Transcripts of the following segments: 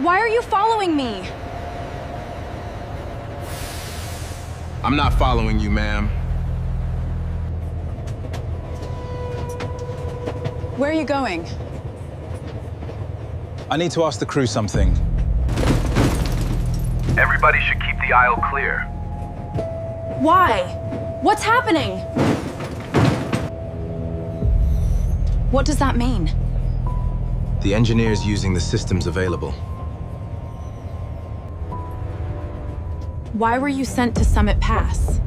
Why are you following me? I'm not following you, ma'am. Where are you going? I need to ask the crew something. Everybody should keep the aisle clear. Why? What's happening? What does that mean? The engineer's using the systems available. Why were you sent to Summit Pass?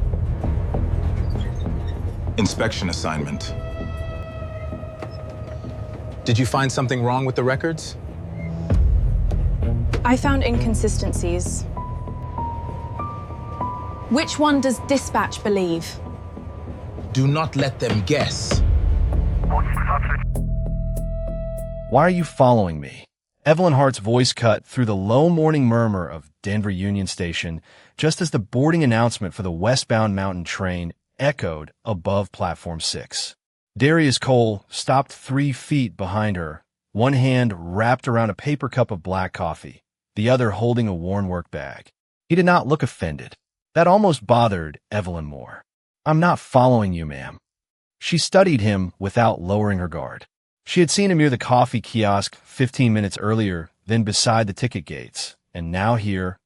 Inspection assignment. Did you find something wrong with the records? I found inconsistencies. Which one does dispatch believe? Do not let them guess. Why are you following me? Evelyn Hart's voice cut through the low morning murmur of Denver Union Station just as the boarding announcement for the westbound mountain train echoed above Platform 6. Darius Cole stopped 3 feet behind her, one hand wrapped around a paper cup of black coffee, the other holding a worn work bag. He did not look offended. That almost bothered Evelyn more. "I'm not following you, ma'am." She studied him without lowering her guard. She had seen him near the coffee kiosk 15 minutes earlier, then beside the ticket gates, and now here,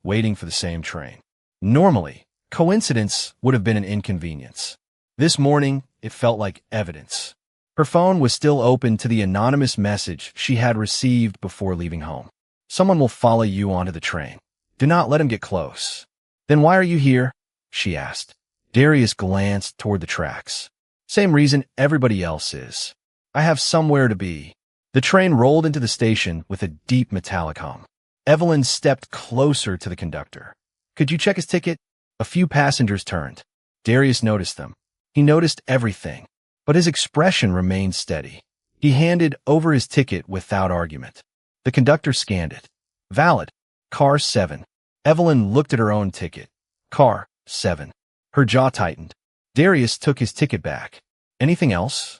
waiting for the same train. Normally, coincidence would have been an inconvenience. This morning, it felt like evidence. Her phone was still open to the anonymous message she had received before leaving home. "Someone will follow you onto the train. Do not let him get close." "Then why are you here?" she asked. Darius glanced toward the tracks. "Same reason everybody else is. I have somewhere to be." The train rolled into the station with a deep metallic hum. Evelyn stepped closer to the conductor. "Could you check his ticket?" A few passengers turned. Darius noticed them. He noticed everything, but his expression remained steady. He handed over his ticket without argument. The conductor scanned it. "Valid. Car 7. Evelyn looked at her own ticket. "Car 7. Her jaw tightened. Darius took his ticket back. "Anything else?"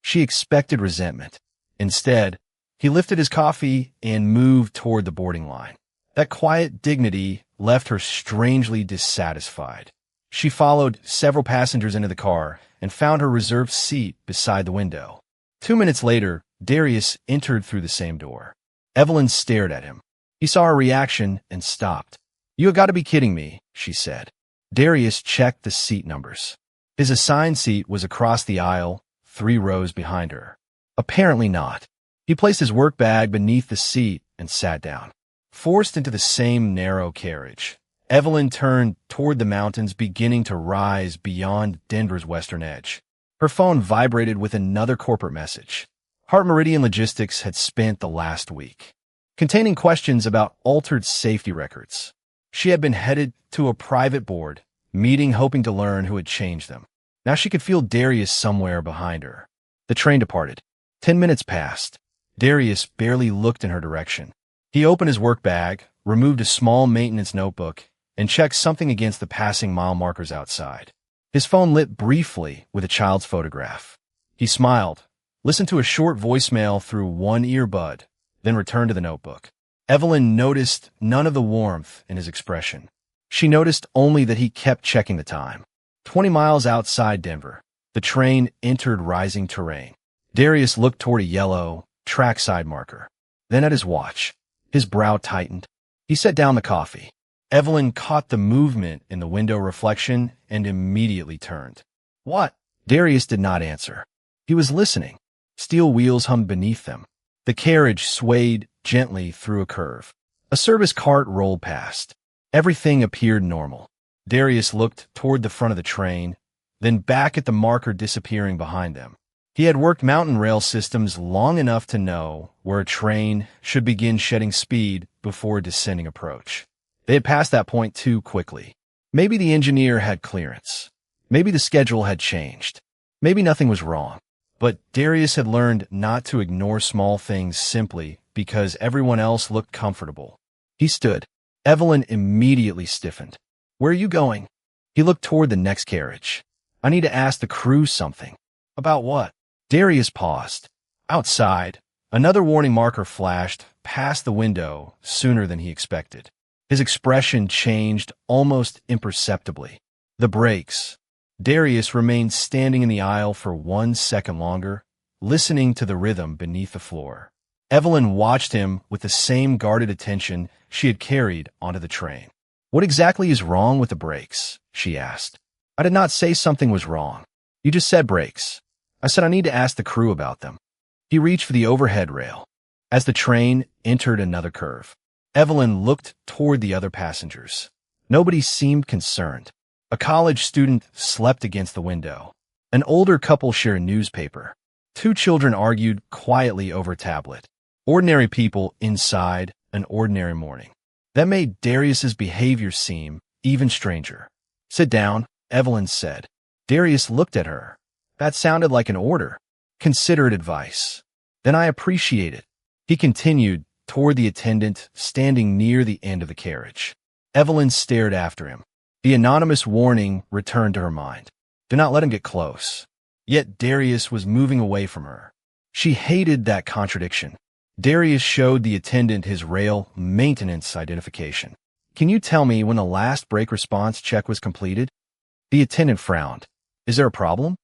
She expected resentment. Instead, he lifted his coffee and moved toward the boarding line. That quiet dignity left her strangely dissatisfied. She followed several passengers into the car and found her reserved seat beside the window. 2 minutes later, Darius entered through the same door. Evelyn stared at him. He saw her reaction and stopped. "You have got to be kidding me," she said. Darius checked the seat numbers. His assigned seat was across the aisle, 3 rows behind her. Apparently not. He placed his work bag beneath the seat and sat down. Forced into the same narrow carriage, Evelyn turned toward the mountains beginning to rise beyond Denver's western edge. Her phone vibrated with another corporate message. Hart Meridian Logistics had spent the last week containing questions about altered safety records. She had been headed to a private board meeting hoping to learn who had changed them. Now she could feel Darius somewhere behind her. The train departed. 10 minutes passed. Darius barely looked in her direction. He opened his work bag, removed a small maintenance notebook, and checked something against the passing mile markers outside. His phone lit briefly with a child's photograph. He smiled, listened to a short voicemail through one earbud, then returned to the notebook. Evelyn noticed none of the warmth in his expression. She noticed only that he kept checking the time. 20 miles outside Denver, the train entered rising terrain. Darius looked toward a yellow, trackside marker, then at his watch. His brow tightened. He set down the coffee. Evelyn caught the movement in the window reflection and immediately turned. "What?" Darius did not answer. He was listening. Steel wheels hummed beneath them. The carriage swayed gently through a curve. A service cart rolled past. Everything appeared normal. Darius looked toward the front of the train, then back at the marker disappearing behind them. He had worked mountain rail systems long enough to know where a train should begin shedding speed before a descending approach. They had passed that point too quickly. Maybe the engineer had clearance. Maybe the schedule had changed. Maybe nothing was wrong. But Darius had learned not to ignore small things simply because everyone else looked comfortable. He stood. Evelyn immediately stiffened. "Where are you going?" He looked toward the next carriage. "I need to ask the crew something." "About what?" Darius paused. "Outside. Another warning marker flashed past the window sooner than he expected. His expression changed almost imperceptibly. The brakes. Darius remained standing in the aisle for 1 second longer, listening to the rhythm beneath the floor. Evelyn watched him with the same guarded attention she had carried onto the train. "What exactly is wrong with the brakes?" she asked. "I did not say something was wrong. You just said brakes. I said I need to ask the crew about them." He reached for the overhead rail. As the train entered another curve, Evelyn looked toward the other passengers. Nobody seemed concerned. A college student slept against the window. An older couple shared a newspaper. 2 children argued quietly over a tablet. Ordinary people inside an ordinary morning. That made Darius's behavior seem even stranger. "Sit down," Evelyn said. Darius looked at her. "That sounded like an order." "Considerate advice." "Then I appreciate it." He continued toward the attendant standing near the end of the carriage. Evelyn stared after him. The anonymous warning returned to her mind. Do not let him get close. Yet Darius was moving away from her. She hated that contradiction. Darius showed the attendant his rail maintenance identification. "Can you tell me when the last brake response check was completed?" The attendant frowned. "Is there a problem?"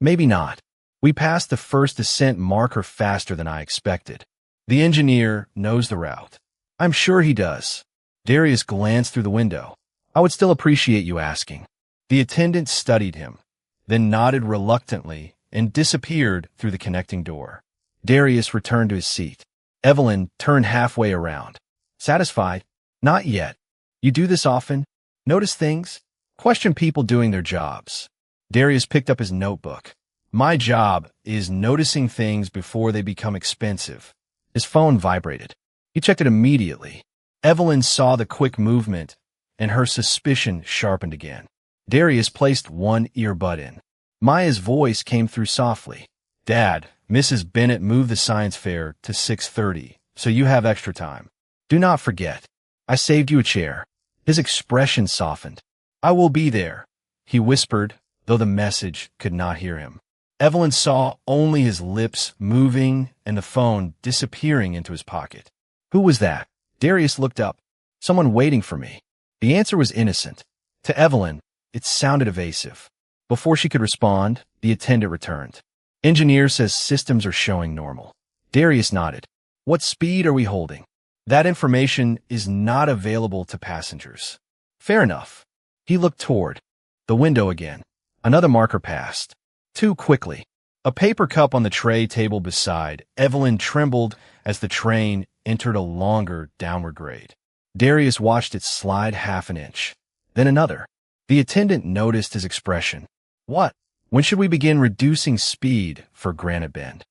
"Maybe not. We passed the first descent marker faster than I expected." "The engineer knows the route." "I'm sure he does." Darius glanced through the window. "I would still appreciate you asking." The attendant studied him, then nodded reluctantly and disappeared through the connecting door. Darius returned to his seat. Evelyn turned halfway around. "Satisfied?" "Not yet. You do this often? Notice things? Question people doing their jobs?" Darius picked up his notebook. "My job is noticing things before they become expensive." His phone vibrated. He checked it immediately. Evelyn saw the quick movement, and her suspicion sharpened again. Darius placed one earbud in. Maya's voice came through softly. "Dad, Mrs. Bennett moved the science fair to 6:30, so you have extra time. Do not forget. I saved you a chair." His expression softened. "I will be there," he whispered, though the message could not hear him. Evelyn saw only his lips moving and the phone disappearing into his pocket. "Who was that?" Darius looked up. "Someone waiting for me." The answer was innocent. To Evelyn, it sounded evasive. Before she could respond, the attendant returned. "Engineer says systems are showing normal." Darius nodded. "What speed are we holding?" "That information is not available to passengers." "Fair enough." He looked toward the window again. Another marker passed. Too quickly. A paper cup on the tray table beside Evelyn trembled as the train entered a longer downward grade. Darius watched it slide half an inch. Then another. The attendant noticed his expression. "What? When should we begin reducing speed for Granite Bend?"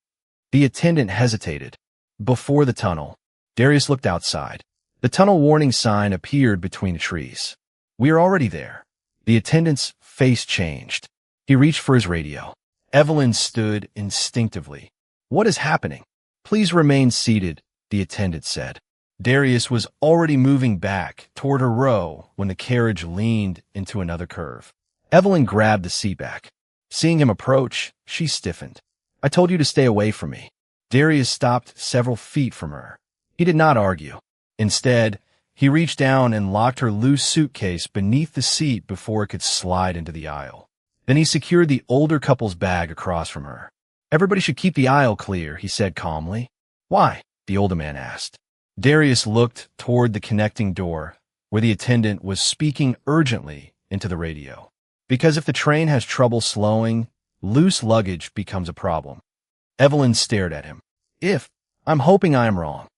The attendant hesitated. "Before the tunnel." Darius looked outside. The tunnel warning sign appeared between the trees. "We are already there." The attendant's face changed. He reached for his radio. Evelyn stood instinctively. "What is happening?" "Please remain seated," the attendant said. Darius was already moving back toward her row when the carriage leaned into another curve. Evelyn grabbed the seat back. Seeing him approach, she stiffened. "I told you to stay away from me." Darius stopped several feet from her. He did not argue. Instead, he reached down and locked her loose suitcase beneath the seat before it could slide into the aisle. Then he secured the older couple's bag across from her. "Everybody should keep the aisle clear," he said calmly. "Why?" the older man asked. Darius looked toward the connecting door, where the attendant was speaking urgently into the radio. "Because if the train has trouble slowing, loose luggage becomes a problem." Evelyn stared at him. I'm hoping I am wrong."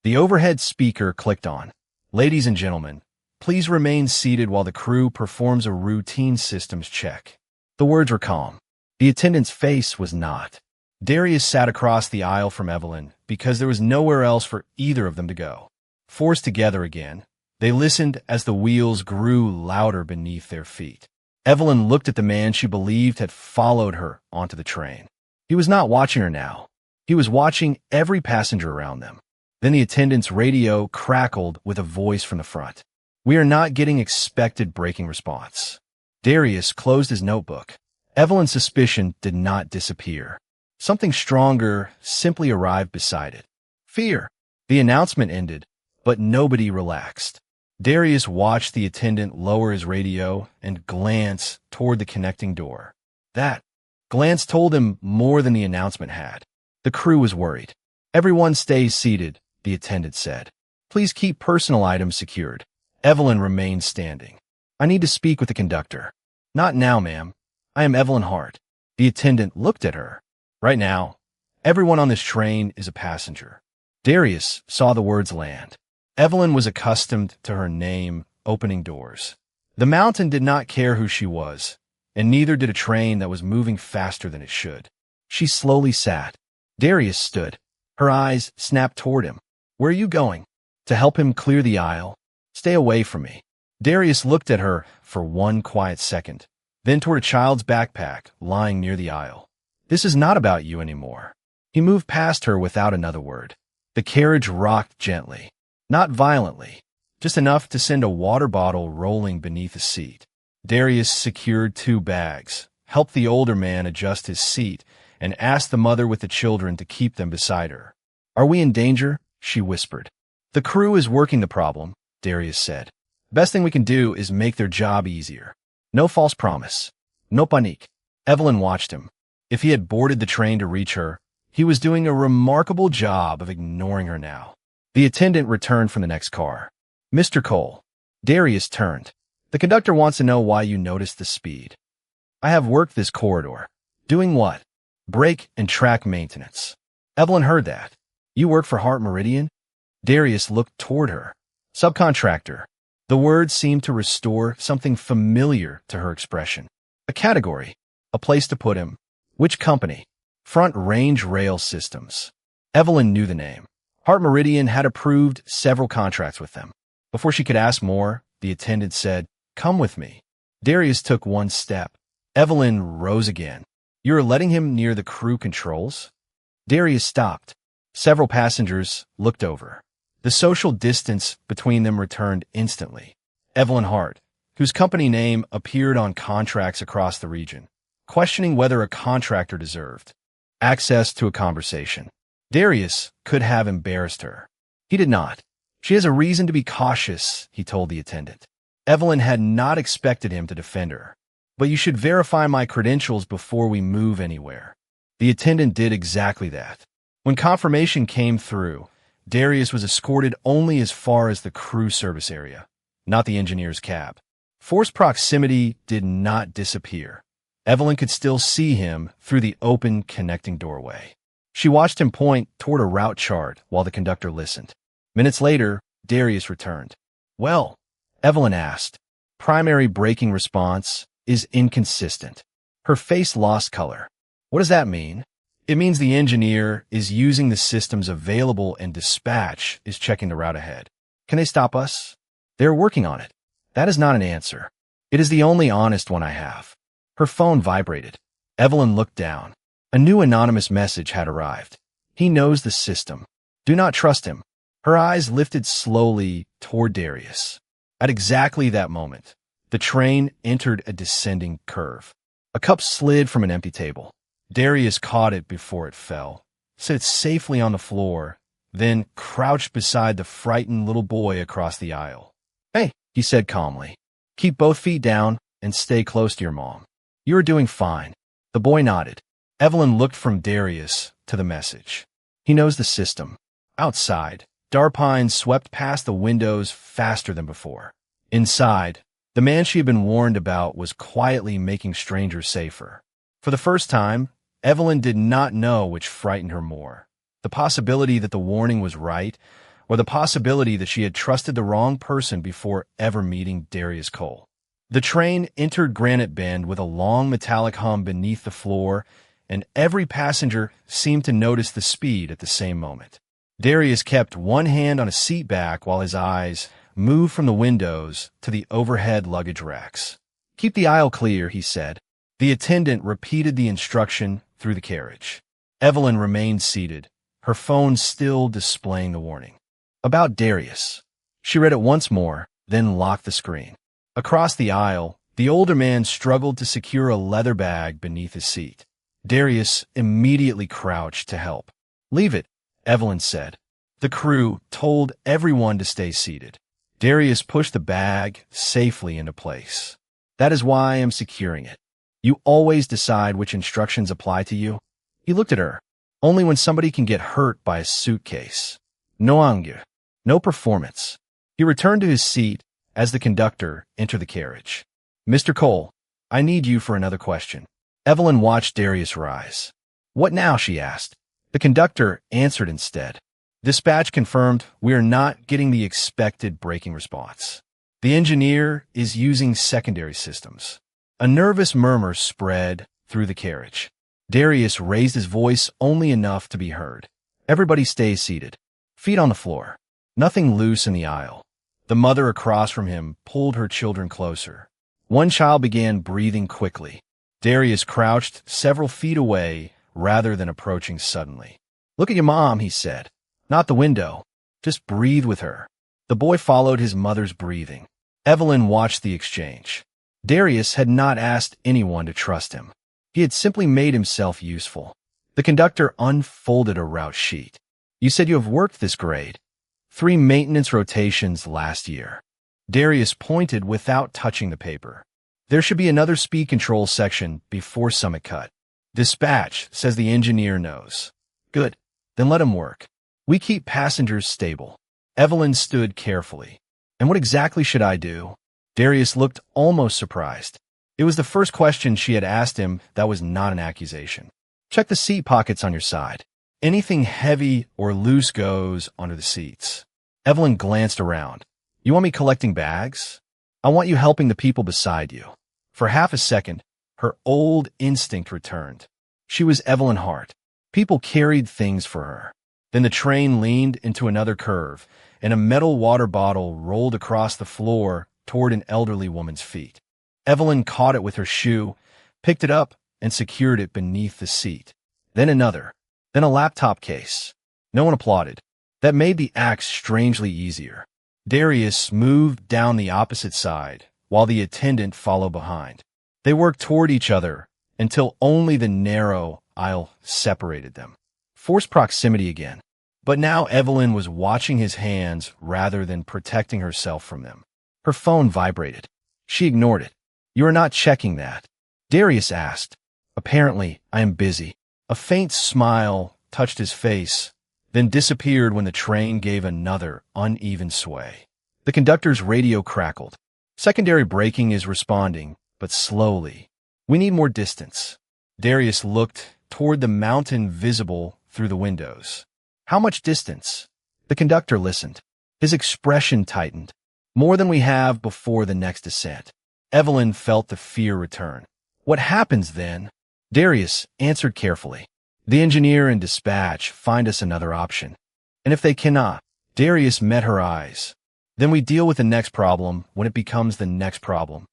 The overhead speaker clicked on. "Ladies and gentlemen, please remain seated while the crew performs a routine systems check." The words were calm. The attendant's face was not. Darius sat across the aisle from Evelyn because there was nowhere else for either of them to go. Forced together again, they listened as the wheels grew louder beneath their feet. Evelyn looked at the man she believed had followed her onto the train. He was not watching her now. He was watching every passenger around them. Then the attendant's radio crackled with a voice from the front. "We are not getting expected braking response." Darius closed his notebook. Evelyn's suspicion did not disappear. Something stronger simply arrived beside it. Fear. The announcement ended, but nobody relaxed. Darius watched the attendant lower his radio and glance toward the connecting door. That glance told him more than the announcement had. The crew was worried. "Everyone stays seated," the attendant said. "Please keep personal items secured." Evelyn remained standing. "I need to speak with the conductor." "Not now, ma'am. I am Evelyn Hart." The attendant looked at her. "Right now, everyone on this train is a passenger." Darius saw the words land. Evelyn was accustomed to her name opening doors. The mountain did not care who she was, and neither did a train that was moving faster than it should. She slowly sat. Darius stood. Her eyes snapped toward him. "Where are you going?" "To help him clear the aisle." "Stay away from me." Darius looked at her for one quiet second, then toward a child's backpack lying near the aisle. "This is not about you anymore." He moved past her without another word. The carriage rocked gently. Not violently, just enough to send a water bottle rolling beneath the seat. Darius secured 2 bags, helped the older man adjust his seat, and asked the mother with the children to keep them beside her. "Are we in danger?" she whispered. "The crew is working the problem," Darius said. "Best thing we can do is make their job easier. No false promise. No panique." Evelyn watched him. If he had boarded the train to reach her, he was doing a remarkable job of ignoring her now. The attendant returned from the next car. "Mr. Cole." Darius turned. "The conductor wants to know why you noticed the speed." "I have worked this corridor." "Doing what?" "Brake and track maintenance." Evelyn heard that. "You work for Hart Meridian?" Darius looked toward her. "Subcontractor." The word seemed to restore something familiar to her expression. A category. A place to put him. "Which company?" "Front Range Rail Systems." Evelyn knew the name. Hart Meridian had approved several contracts with them. Before she could ask more, the attendant said, "Come with me." Darius took one step. Evelyn rose again. "You're letting him near the crew controls?" Darius stopped. Several passengers looked over. The social distance between them returned instantly. Evelyn Hart, whose company name appeared on contracts across the region, questioning whether a contractor deserved access to a conversation. Darius could have embarrassed her. He did not. "She has a reason to be cautious," he told the attendant. Evelyn had not expected him to defend her. "But you should verify my credentials before we move anywhere." The attendant did exactly that. When confirmation came through, Darius was escorted only as far as the crew service area, not the engineer's cab. Forced proximity did not disappear. Evelyn could still see him through the open connecting doorway. She watched him point toward a route chart while the conductor listened. Minutes later, Darius returned. "Well," Evelyn asked. "Primary braking response is inconsistent." Her face lost color. "What does that mean?" "It means the engineer is using the systems available and dispatch is checking the route ahead." "Can they stop us?" "They're working on it." "That is not an answer. It is the only honest one I have." Her phone vibrated. Evelyn looked down. A new anonymous message had arrived. "He knows the system. Do not trust him." Her eyes lifted slowly toward Darius. At exactly that moment, the train entered a descending curve. A cup slid from an empty table. Darius caught it before it fell, set it safely on the floor, then crouched beside the frightened little boy across the aisle. "Hey," he said calmly. "Keep both feet down and stay close to your mom. You are doing fine." The boy nodded. Evelyn looked from Darius to the message. He knows the system. Outside, Darpine swept past the windows faster than before. Inside, the man she had been warned about was quietly making strangers safer. For the first time, Evelyn did not know which frightened her more: the possibility that the warning was right, or the possibility that she had trusted the wrong person before ever meeting Darius Cole. The train entered Granite Bend with a long metallic hum beneath the floor, and every passenger seemed to notice the speed at the same moment. Darius kept one hand on a seat back while his eyes moved from the windows to the overhead luggage racks. "Keep the aisle clear," he said. The attendant repeated the instruction through the carriage. Evelyn remained seated, her phone still displaying the warning. About Darius. She read it once more, then locked the screen. Across the aisle, the older man struggled to secure a leather bag beneath his seat. Darius immediately crouched to help. "Leave it," Evelyn said. The crew told everyone to stay seated. Darius pushed the bag safely into place. That is why I am securing it. You always decide which instructions apply to you. He looked at her. Only when somebody can get hurt by a suitcase. No anger. No performance. He returned to his seat as the conductor entered the carriage. Mr. Cole, I need you for another question. Evelyn watched Darius rise. What now? She asked. The conductor answered instead. Dispatch confirmed we are not getting the expected braking response. The engineer is using secondary systems. A nervous murmur spread through the carriage. Darius raised his voice only enough to be heard. Everybody stays seated. Feet on the floor. Nothing loose in the aisle. The mother across from him pulled her children closer. One child began breathing quickly. Darius crouched several feet away rather than approaching suddenly. Look at your mom, he said. Not the window. Just breathe with her. The boy followed his mother's breathing. Evelyn watched the exchange. Darius had not asked anyone to trust him. He had simply made himself useful. The conductor unfolded a route sheet. You said you have worked this grade. 3 maintenance rotations last year. Darius pointed without touching the paper. There should be another speed control section before Summit Cut. Dispatch says the engineer knows. Good. Then let him work. We keep passengers stable. Evelyn stood carefully. And what exactly should I do? Darius looked almost surprised. It was the first question she had asked him that was not an accusation. Check the seat pockets on your side. Anything heavy or loose goes under the seats. Evelyn glanced around. You want me collecting bags? I want you helping the people beside you. For half a second, her old instinct returned. She was Evelyn Hart. People carried things for her. Then the train leaned into another curve, and a metal water bottle rolled across the floor toward an elderly woman's feet. Evelyn caught it with her shoe, picked it up, and secured it beneath the seat. Then another. Then a laptop case. No one applauded. That made the act strangely easier. Darius moved down the opposite side, while the attendant followed behind. They worked toward each other until only the narrow aisle separated them. Forced proximity again. But now Evelyn was watching his hands rather than protecting herself from them. Her phone vibrated. She ignored it. You are not checking that? Darius asked. Apparently, I am busy. A faint smile touched his face, then disappeared when the train gave another uneven sway. The conductor's radio crackled. Secondary braking is responding, but slowly. We need more distance. Darius looked toward the mountain visible through the windows. How much distance? The conductor listened. His expression tightened. More than we have before the next descent. Evelyn felt the fear return. What happens then? Darius answered carefully. The engineer and dispatch find us another option. And if they cannot, Darius met her eyes. Then we deal with the next problem when it becomes the next problem.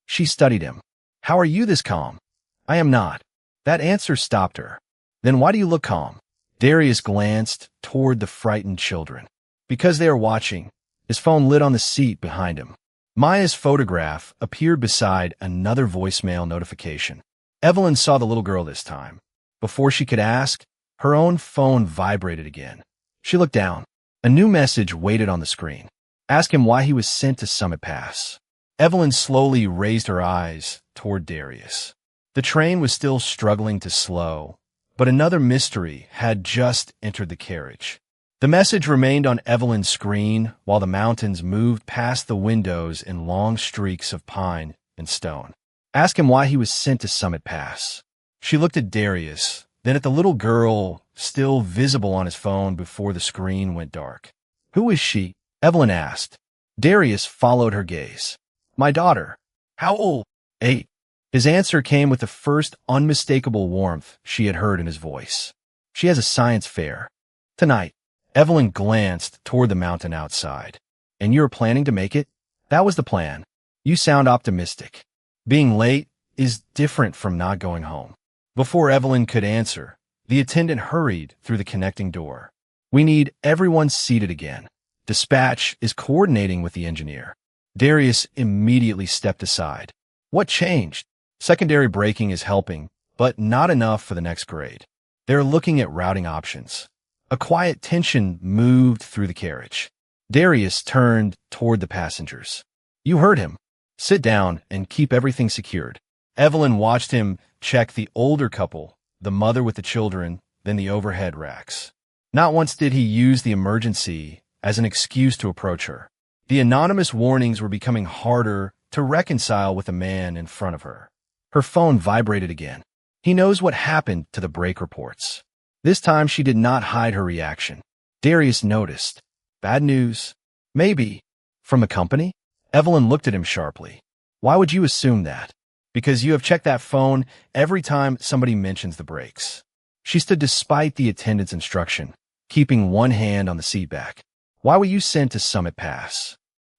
She studied him. How are you this calm? I am not. That answer stopped her. Then why do you look calm? Darius glanced toward the frightened children. Because they are watching. His phone lit on the seat behind him. Maya's photograph appeared beside another voicemail notification. Evelyn saw the little girl this time. Before she could ask, her own phone vibrated again. She looked down. A new message waited on the screen. Ask him why he was sent to Summit Pass. Evelyn slowly raised her eyes toward Darius. The train was still struggling to slow, but another mystery had just entered the carriage. The message remained on Evelyn's screen while the mountains moved past the windows in long streaks of pine and stone. Ask him why he was sent to Summit Pass. She looked at Darius, then at the little girl still visible on his phone before the screen went dark. Who is she? Evelyn asked. Darius followed her gaze. My daughter. How old? 8. His answer came with the first unmistakable warmth she had heard in his voice. She has a science fair. Tonight. Evelyn glanced toward the mountain outside. And you are planning to make it? That was the plan. You sound optimistic. Being late is different from not going home. Before Evelyn could answer, the attendant hurried through the connecting door. We need everyone seated again. Dispatch is coordinating with the engineer. Darius immediately stepped aside. What changed? Secondary braking is helping, but not enough for the next grade. They're looking at routing options. A quiet tension moved through the carriage. Darius turned toward the passengers. You heard him. Sit down and keep everything secured. Evelyn watched him check the older couple, the mother with the children, then the overhead racks. Not once did he use the emergency as an excuse to approach her. The anonymous warnings were becoming harder to reconcile with the man in front of her. Her phone vibrated again. He knows what happened to the break reports. This time she did not hide her reaction. Darius noticed. Bad news. Maybe. From the company? Evelyn looked at him sharply. Why would you assume that? Because you have checked that phone every time somebody mentions the brakes. She stood despite the attendant's instruction, keeping one hand on the seat back. Why were you sent to Summit Pass?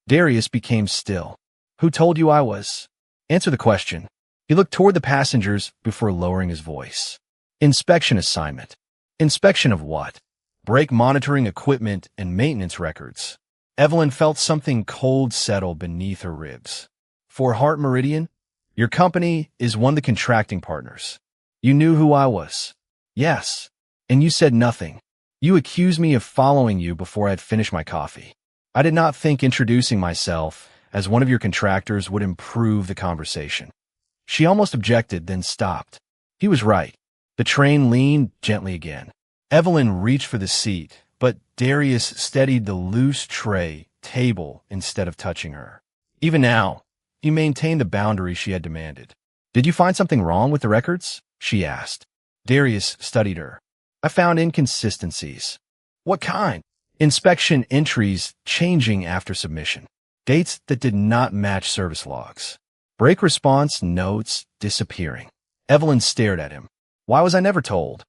Darius became still. Who told you I was? Answer the question. He looked toward the passengers before lowering his voice. Inspection assignment. Inspection of what? Brake monitoring equipment and maintenance records. Evelyn felt something cold settle beneath her ribs. For Heart Meridian, your company is one of the contracting partners. You knew who I was. Yes. And you said nothing. You accused me of following you before I had finished my coffee. I did not think introducing myself as one of your contractors would improve the conversation. She almost objected, then stopped. He was right. The train leaned gently again. Evelyn reached for the seat, but Darius steadied the loose tray table instead of touching her. Even now, he maintained the boundary she had demanded. Did you find something wrong with the records? She asked. Darius studied her. I found inconsistencies. What kind? Inspection entries changing after submission. Dates that did not match service logs. Brake response notes disappearing. Evelyn stared at him. Why was I never told?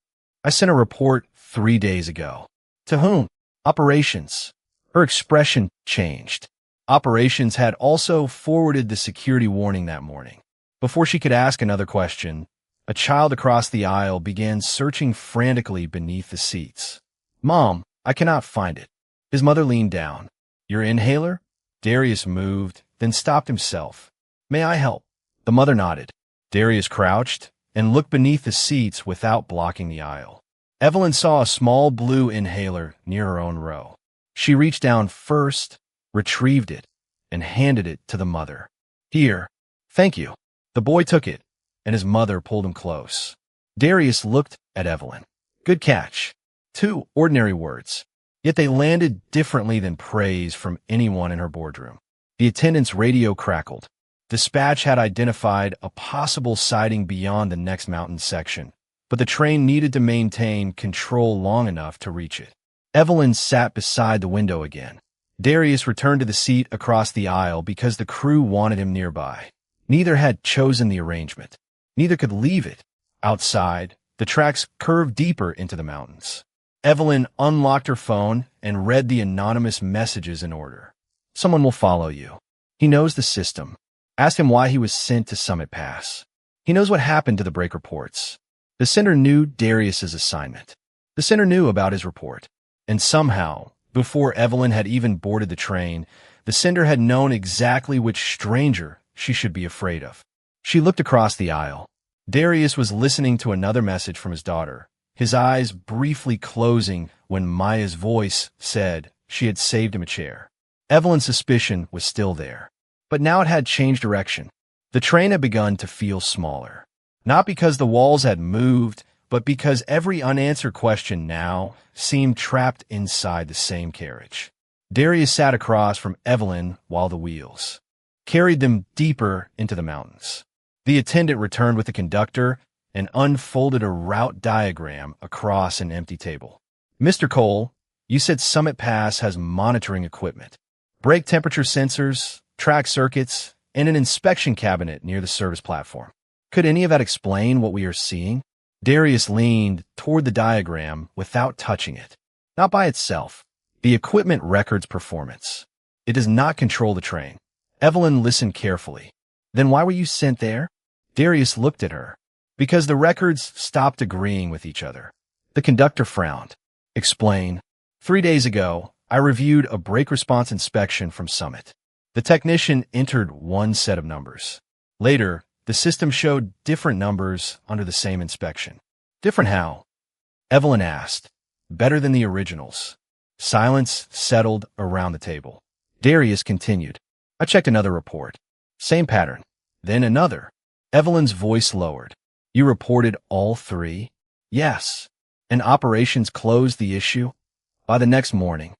I sent a report 3 days ago. To whom? Operations. Her expression changed. Operations had also forwarded the security warning that morning. Before she could ask another question, a child across the aisle began searching frantically beneath the seats. Mom, I cannot find it. His mother leaned down. Your inhaler? Darius moved, then stopped himself. May I help? The mother nodded. Darius crouched and looked beneath the seats without blocking the aisle. Evelyn saw a small blue inhaler near her own row. She reached down first, retrieved it, and handed it to the mother. Here. Thank you. The boy took it, and his mother pulled him close. Darius looked at Evelyn. Good catch. 2 ordinary words, yet they landed differently than praise from anyone in her boardroom. The attendant's radio crackled. Dispatch had identified a possible sighting beyond the next mountain section, but the train needed to maintain control long enough to reach it. Evelyn sat beside the window again. Darius returned to the seat across the aisle because the crew wanted him nearby. Neither had chosen the arrangement. Neither could leave it. Outside, the tracks curved deeper into the mountains. Evelyn unlocked her phone and read the anonymous messages in order. Someone will follow you. He knows the system. Ask him why he was sent to Summit Pass. He knows what happened to the break reports. The sender knew Darius's assignment. The sender knew about his report. And somehow, before Evelyn had even boarded the train, the sender had known exactly which stranger she should be afraid of. She looked across the aisle. Darius was listening to another message from his daughter, his eyes briefly closing when Maya's voice said she had saved him a chair. Evelyn's suspicion was still there, but now it had changed direction. The train had begun to feel smaller, not because the walls had moved, but because every unanswered question now seemed trapped inside the same carriage. Darius sat across from Evelyn while the wheels carried them deeper into the mountains. The attendant returned with the conductor and unfolded a route diagram across an empty table. Mr. Cole, you said Summit Pass has monitoring equipment, brake temperature sensors, track circuits, and an inspection cabinet near the service platform. Could any of that explain what we are seeing? Darius leaned toward the diagram without touching it. Not by itself. The equipment records performance. It does not control the train. Evelyn listened carefully. Then why were you sent there? Darius looked at her. Because the records stopped agreeing with each other. The conductor frowned. Explain. 3 days ago, I reviewed a brake response inspection from Summit. The technician entered one set of numbers. Later, the system showed different numbers under the same inspection. Different how? Evelyn asked. Better than the originals. Silence settled around the table. Darius continued. I checked another report. Same pattern. Then another. Evelyn's voice lowered. You reported all three? Yes. And operations closed the issue? By the next morning.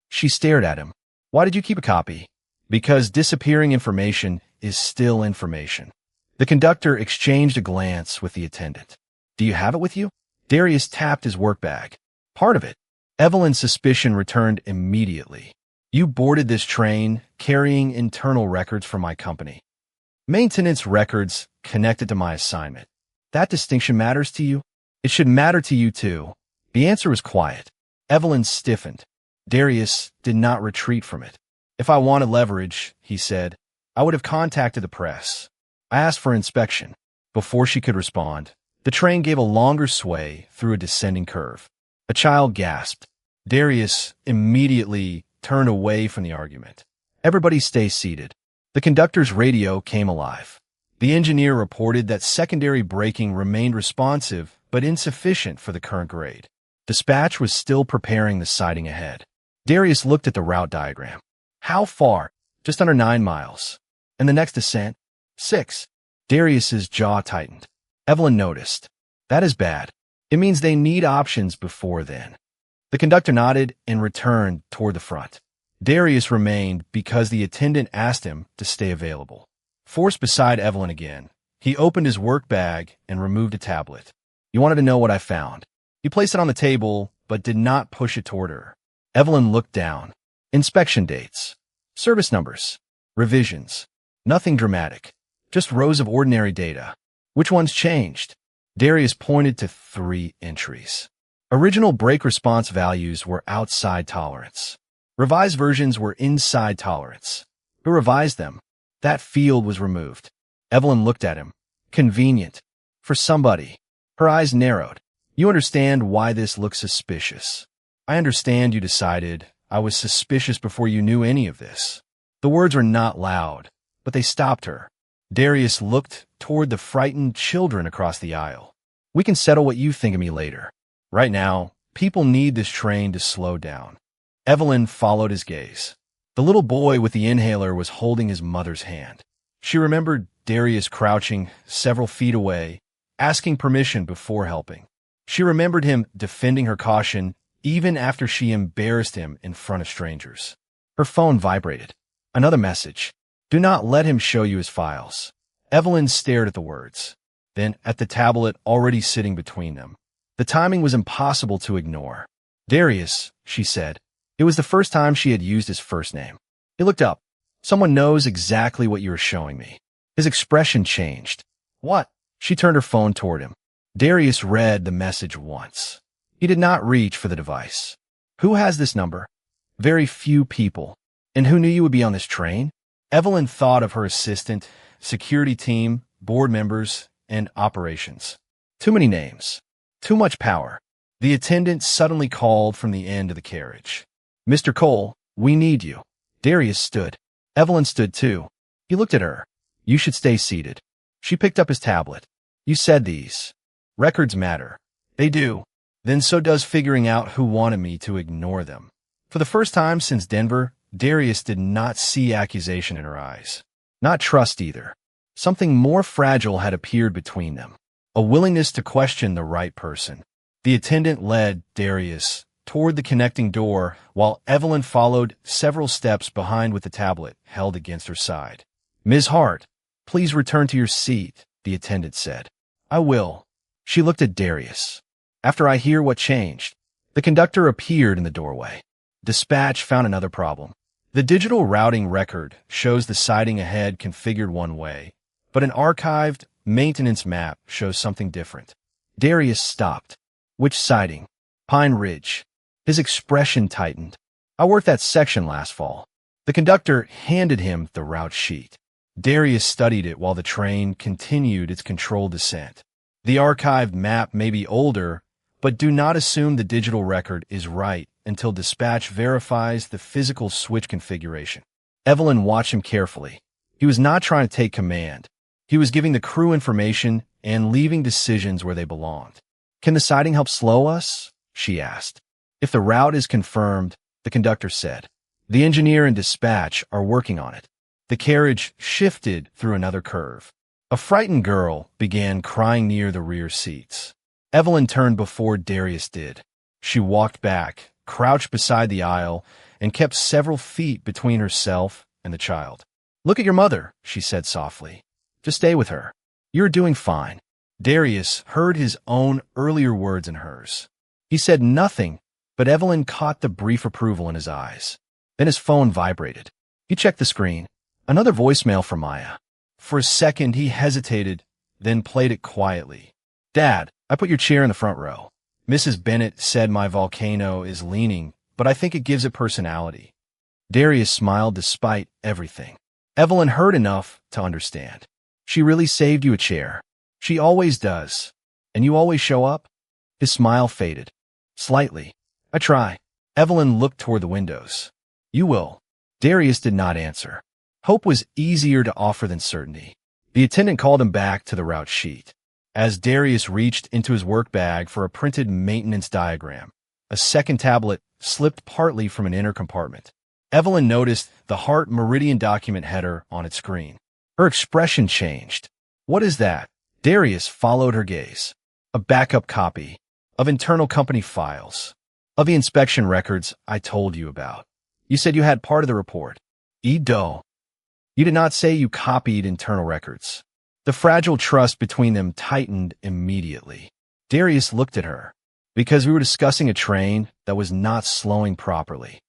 She stared at him. Why did you keep a copy? Because disappearing information is still information. The conductor exchanged a glance with the attendant. Do you have it with you? Darius tapped his work bag. Part of it. Evelyn's suspicion returned immediately. You boarded this train carrying internal records from my company. Maintenance records connected to my assignment. That distinction matters to you? It should matter to you too. The answer was quiet. Evelyn stiffened. Darius did not retreat from it. If I wanted leverage, he said, I would have contacted the press. I asked for inspection. Before she could respond, the train gave a longer sway through a descending curve. A child gasped. Darius immediately turned away from the argument. Everybody stay seated. The conductor's radio came alive. The engineer reported that secondary braking remained responsive but insufficient for the current grade. Dispatch was still preparing the siding ahead. Darius looked at the route diagram. How far? Just under 9 miles. And the next descent? 6. Darius's jaw tightened. Evelyn noticed. That is bad. It means they need options before then. The conductor nodded and returned toward the front. Darius remained because the attendant asked him to stay available. Forced beside Evelyn again, he opened his work bag and removed a tablet. You wanted to know what I found. He placed it on the table, but did not push it toward her. Evelyn looked down. Inspection dates. Service numbers. Revisions. Nothing dramatic. Just rows of ordinary data. Which ones changed? Darius pointed to 3 entries. Original brake response values were outside tolerance. Revised versions were inside tolerance. Who revised them? That field was removed. Evelyn looked at him. Convenient. For somebody. Her eyes narrowed. You understand why this looks suspicious. I understand you decided I was suspicious before you knew any of this. The words were not loud, but they stopped her. Darius looked toward the frightened children across the aisle. We can settle what you think of me later. Right now, people need this train to slow down. Evelyn followed his gaze. The little boy with the inhaler was holding his mother's hand. She remembered Darius crouching several feet away, asking permission before helping. She remembered him defending her caution even after she embarrassed him in front of strangers. Her phone vibrated. Another message. Do not let him show you his files. Evelyn stared at the words, then at the tablet already sitting between them. The timing was impossible to ignore. Darius, she said. It was the first time she had used his first name. He looked up. Someone knows exactly what you are showing me. His expression changed. What? She turned her phone toward him. Darius read the message once. He did not reach for the device. Who has this number? Very few people. And who knew you would be on this train? Evelyn thought of her assistant, security team, board members, and operations. Too many names. Too much power. The attendant suddenly called from the end of the carriage. Mr. Cole, we need you. Darius stood. Evelyn stood too. He looked at her. You should stay seated. She picked up his tablet. You said these. Records matter. They do. Then so does figuring out who wanted me to ignore them. For the first time since Denver, Darius did not see accusation in her eyes. Not trust either. Something more fragile had appeared between them. A willingness to question the right person. The attendant led Darius toward the connecting door, while Evelyn followed several steps behind with the tablet held against her side. Ms. Hart, please return to your seat, the attendant said. I will. She looked at Darius. After I hear what changed. The conductor appeared in the doorway. Dispatch found another problem. The digital routing record shows the siding ahead configured one way, but an archived maintenance map shows something different. Darius stopped. Which siding? Pine Ridge. His expression tightened. I worked that section last fall. The conductor handed him the route sheet. Darius studied it while the train continued its controlled descent. The archived map may be older, but do not assume the digital record is right until dispatch verifies the physical switch configuration. Evelyn watched him carefully. He was not trying to take command. He was giving the crew information and leaving decisions where they belonged. Can the siding help slow us? She asked. If the route is confirmed, the conductor said, the engineer and dispatch are working on it. The carriage shifted through another curve. A frightened girl began crying near the rear seats. Evelyn turned before Darius did. She walked back, crouched beside the aisle, and kept several feet between herself and the child. Look at your mother, she said softly. Just stay with her. You're doing fine. Darius heard his own earlier words in hers. He said nothing, but Evelyn caught the brief approval in his eyes. Then his phone vibrated. He checked the screen. Another voicemail from Maya. For a second, he hesitated, then played it quietly. Dad, I put your chair in the front row. Mrs. Bennett said my volcano is leaning, but I think it gives it personality. Darius smiled despite everything. Evelyn heard enough to understand. She really saved you a chair. She always does. And you always show up? His smile faded. Slightly. I try. Evelyn looked toward the windows. You will. Darius did not answer. Hope was easier to offer than certainty. The attendant called him back to the route sheet. As Darius reached into his work bag for a printed maintenance diagram, a second tablet slipped partly from an inner compartment. Evelyn noticed the Heart Meridian document header on its screen. Her expression changed. What is that? Darius followed her gaze. A backup copy of internal company files. Of the inspection records I told you about. You said you had part of the report. Edo. You did not say you copied internal records. The fragile trust between them tightened immediately. Darius looked at her. Because we were discussing a train that was not slowing properly.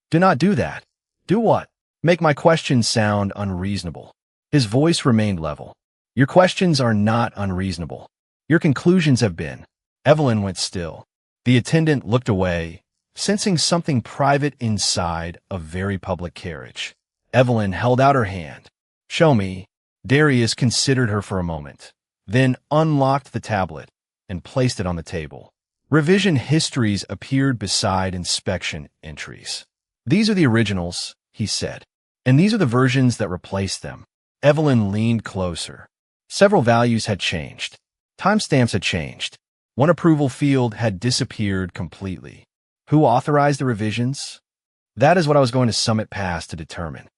Do not do that. Do what? Make my questions sound unreasonable. His voice remained level. Your questions are not unreasonable. Your conclusions have been. Evelyn went still. The attendant looked away, sensing something private inside a very public carriage. Evelyn held out her hand. Show me. Darius considered her for a moment, then unlocked the tablet and placed it on the table. Revision histories appeared beside inspection entries. These are the originals, he said, and these are the versions that replaced them. Evelyn leaned closer. Several values had changed. Timestamps had changed. One approval field had disappeared completely. Who authorized the revisions? That is what I was going to Summit Pass to determine.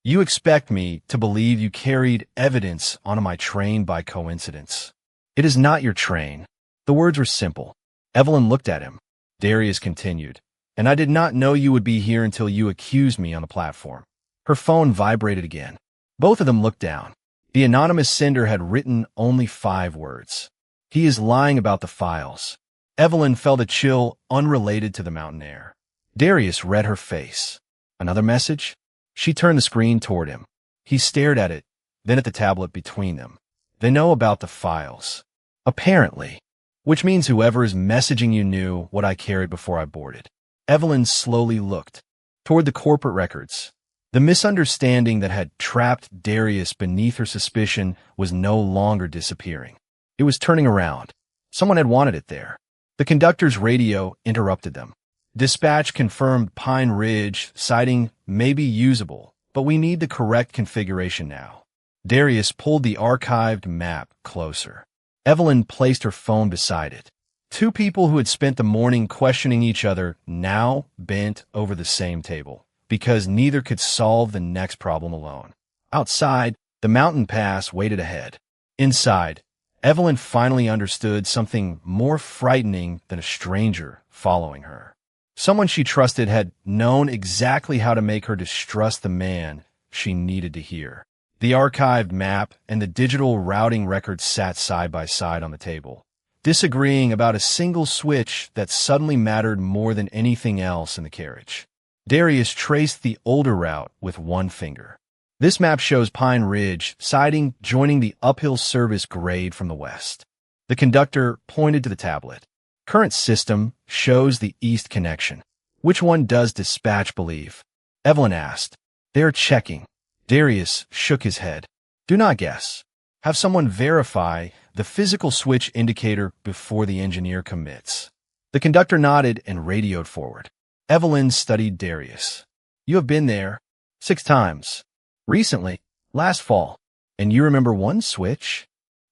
You expect me to believe you carried evidence onto my train by coincidence. It is not your train. The words were simple. Evelyn looked at him. Darius continued. And I did not know you would be here until you accused me on the platform. Her phone vibrated again. Both of them looked down. The anonymous sender had written only 5 words. He is lying about the files. Evelyn felt a chill unrelated to the mountain air. Darius read her face. Another message? She turned the screen toward him. He stared at it, then at the tablet between them. They know about the files. Apparently. Which means whoever is messaging you knew what I carried before I boarded. Evelyn slowly looked toward the corporate records. The misunderstanding that had trapped Darius beneath her suspicion was no longer disappearing. It was turning around. Someone had wanted it there. The conductor's radio interrupted them. Dispatch confirmed Pine Ridge, citing may be usable, but we need the correct configuration now. Darius pulled the archived map closer. Evelyn placed her phone beside it. 2 people who had spent the morning questioning each other now bent over the same table, because neither could solve the next problem alone. Outside, the mountain pass waited ahead. Inside, Evelyn finally understood something more frightening than a stranger following her. Someone she trusted had known exactly how to make her distrust the man she needed to hear. The archived map and the digital routing records sat side by side on the table, disagreeing about a single switch that suddenly mattered more than anything else in the carriage. Darius traced the older route with one finger. This map shows Pine Ridge siding joining the uphill service grade from the west. The conductor pointed to the tablet. Current system shows the east connection. Which one does dispatch believe? Evelyn asked. They are checking. Darius shook his head. Do not guess. Have someone verify the physical switch indicator before the engineer commits. The conductor nodded and radioed forward. Evelyn studied Darius. You have been there 6 times. Recently, last fall. And you remember one switch?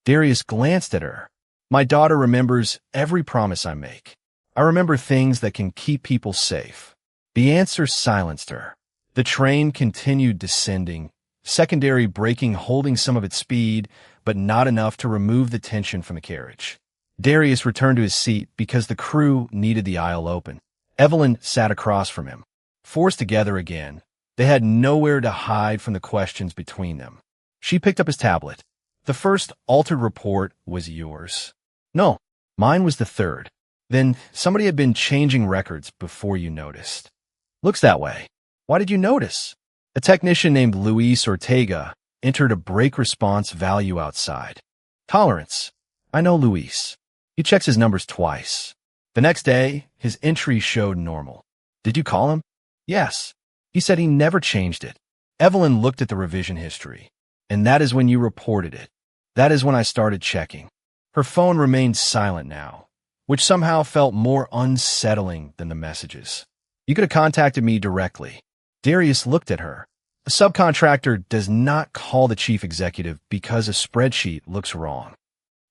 Darius glanced at her. My daughter remembers every promise I make. I remember things that can keep people safe. The answer silenced her. The train continued descending, secondary braking holding some of its speed, but not enough to remove the tension from the carriage. Darius returned to his seat because the crew needed the aisle open. Evelyn sat across from him. Forced together again, they had nowhere to hide from the questions between them. She picked up his tablet. The first altered report was yours. No, mine was the third. Then somebody had been changing records before you noticed. Looks that way. Why did you notice? A technician named Luis Ortega entered a brake response value outside. Tolerance. I know Luis. He checks his numbers twice. The next day, his entry showed normal. Did you call him? Yes. He said he never changed it. Evelyn looked at the revision history. And that is when you reported it. That is when I started checking. Her phone remained silent now, which somehow felt more unsettling than the messages. You could have contacted me directly. Darius looked at her. A subcontractor does not call the chief executive because a spreadsheet looks wrong.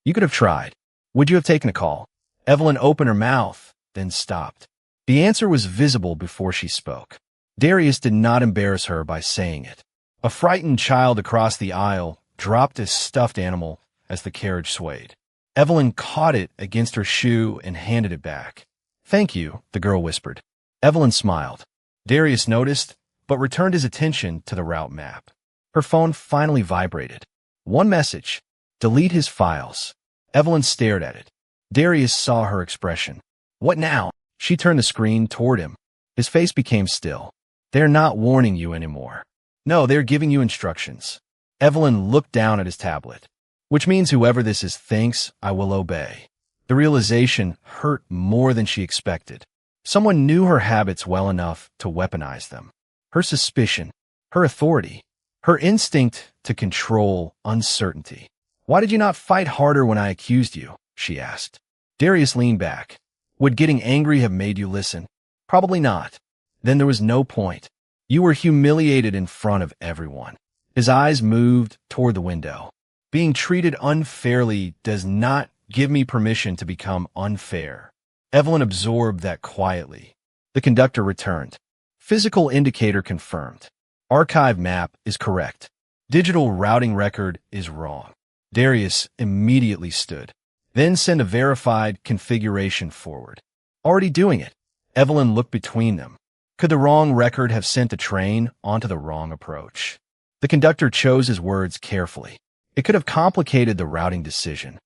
You could have tried. Would you have taken a call? Evelyn opened her mouth, then stopped. The answer was visible before she spoke. Darius did not embarrass her by saying it. A frightened child across the aisle dropped his stuffed animal as the carriage swayed. Evelyn caught it against her shoe and handed it back. Thank you, the girl whispered. Evelyn smiled. Darius noticed, but returned his attention to the route map. Her phone finally vibrated. One message. Delete his files. Evelyn stared at it. Darius saw her expression. What now? She turned the screen toward him. His face became still. They're not warning you anymore. No, they're giving you instructions. Evelyn looked down at his tablet. Which means whoever this is thinks I will obey. The realization hurt more than she expected. Someone knew her habits well enough to weaponize them. Her suspicion, her authority, her instinct to control uncertainty. Why did you not fight harder when I accused you? She asked. Darius leaned back. Would getting angry have made you listen? Probably not. Then there was no point. You were humiliated in front of everyone. His eyes moved toward the window. Being treated unfairly does not give me permission to become unfair. Evelyn absorbed that quietly. The conductor returned. Physical indicator confirmed. Archive map is correct. Digital routing record is wrong. Darius immediately stood. Then send a verified configuration forward. Already doing it. Evelyn looked between them. Could the wrong record have sent the train onto the wrong approach? The conductor chose his words carefully. It could have complicated the routing decision.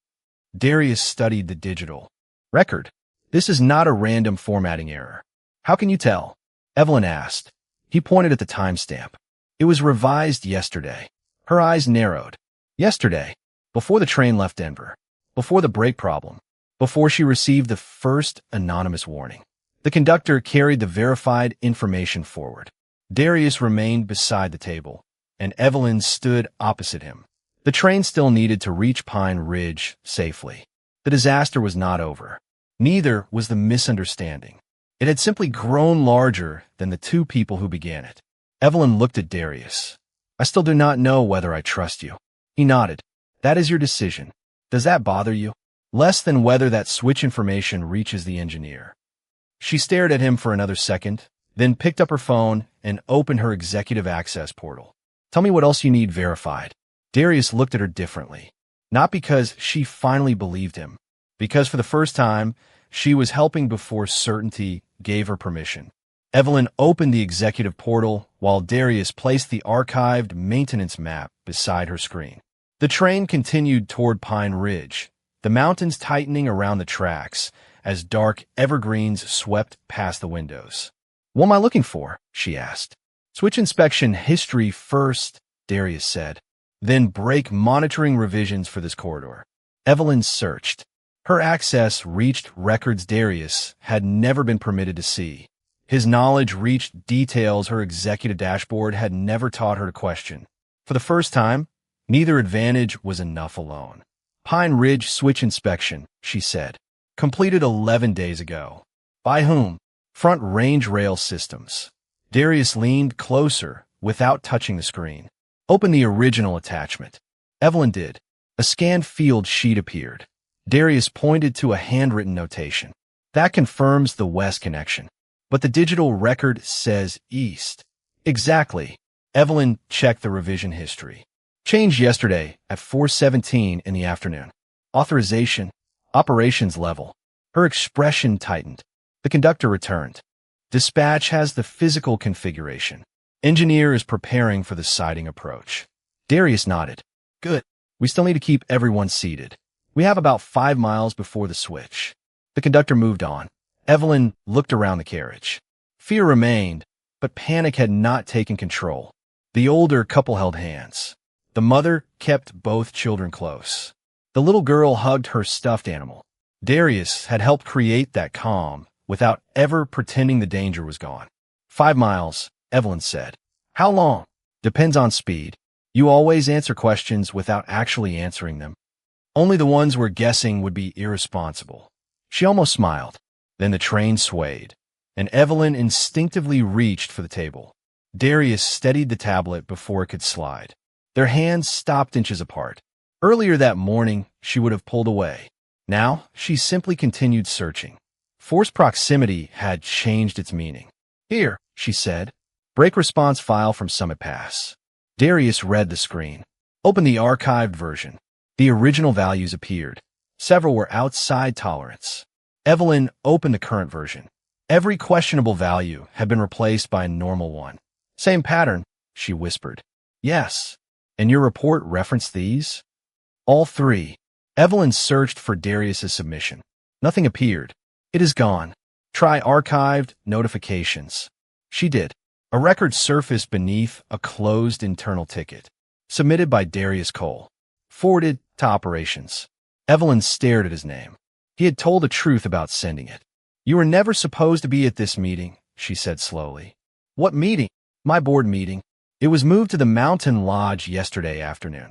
Darius studied the digital record. This is not a random formatting error. How can you tell? Evelyn asked. He pointed at the timestamp. It was revised yesterday. Her eyes narrowed. Yesterday, before the train left Denver, before the brake problem, before she received the first anonymous warning. The conductor carried the verified information forward. Darius remained beside the table, and Evelyn stood opposite him. The train still needed to reach Pine Ridge safely. The disaster was not over. Neither was the misunderstanding. It had simply grown larger than the two people who began it. Evelyn looked at Darius. I still do not know whether I trust you. He nodded. That is your decision. Does that bother you? Less than whether that switch information reaches the engineer. She stared at him for another second, then picked up her phone and opened her executive access portal. Tell me what else you need verified. Darius looked at her differently. Not because she finally believed him. Because for the first time, she was helping before certainty gave her permission. Evelyn opened the executive portal while Darius placed the archived maintenance map beside her screen. The train continued toward Pine Ridge, the mountains tightening around the tracks as dark evergreens swept past the windows. What am I looking for? She asked. Switch inspection history first, Darius said. Then brake monitoring revisions for this corridor. Evelyn searched. Her access reached records Darius had never been permitted to see. His knowledge reached details her executive dashboard had never taught her to question. For the first time, neither advantage was enough alone. Pine Ridge switch inspection, she said. Completed 11 days ago. By whom? Front Range Rail Systems. Darius leaned closer without touching the screen. Open the original attachment. Evelyn did. A scanned field sheet appeared. Darius pointed to a handwritten notation. That confirms the west connection. But the digital record says east. Exactly. Evelyn checked the revision history. Changed yesterday at 4:17 in the afternoon. Authorization, operations level. Her expression tightened. The conductor returned. Dispatch has the physical configuration. Engineer is preparing for the siding approach. Darius nodded. Good. We still need to keep everyone seated. We have about 5 miles before the switch. The conductor moved on. Evelyn looked around the carriage. Fear remained, but panic had not taken control. The older couple held hands. The mother kept both children close. The little girl hugged her stuffed animal. Darius had helped create that calm without ever pretending the danger was gone. 5 miles, Evelyn said. How long? Depends on speed. You always answer questions without actually answering them. Only the ones we're guessing would be irresponsible. She almost smiled. Then the train swayed, and Evelyn instinctively reached for the table. Darius steadied the tablet before it could slide. Their hands stopped inches apart. Earlier that morning, she would have pulled away. Now, she simply continued searching. Forced proximity had changed its meaning. Here, she said. Break response file from Summit Pass. Darius read the screen. Open the archived version. The original values appeared. Several were outside tolerance. Evelyn opened the current version. Every questionable value had been replaced by a normal one. Same pattern, she whispered. Yes. And your report referenced these? All 3. Evelyn searched for Darius's submission. Nothing appeared. It is gone. Try archived notifications. She did. A record surfaced beneath a closed internal ticket. Submitted by Darius Cole. Forwarded to operations. Evelyn stared at his name. He had told the truth about sending it. You were never supposed to be at this meeting, she said slowly. What meeting? My board meeting. It was moved to the Mountain Lodge yesterday afternoon.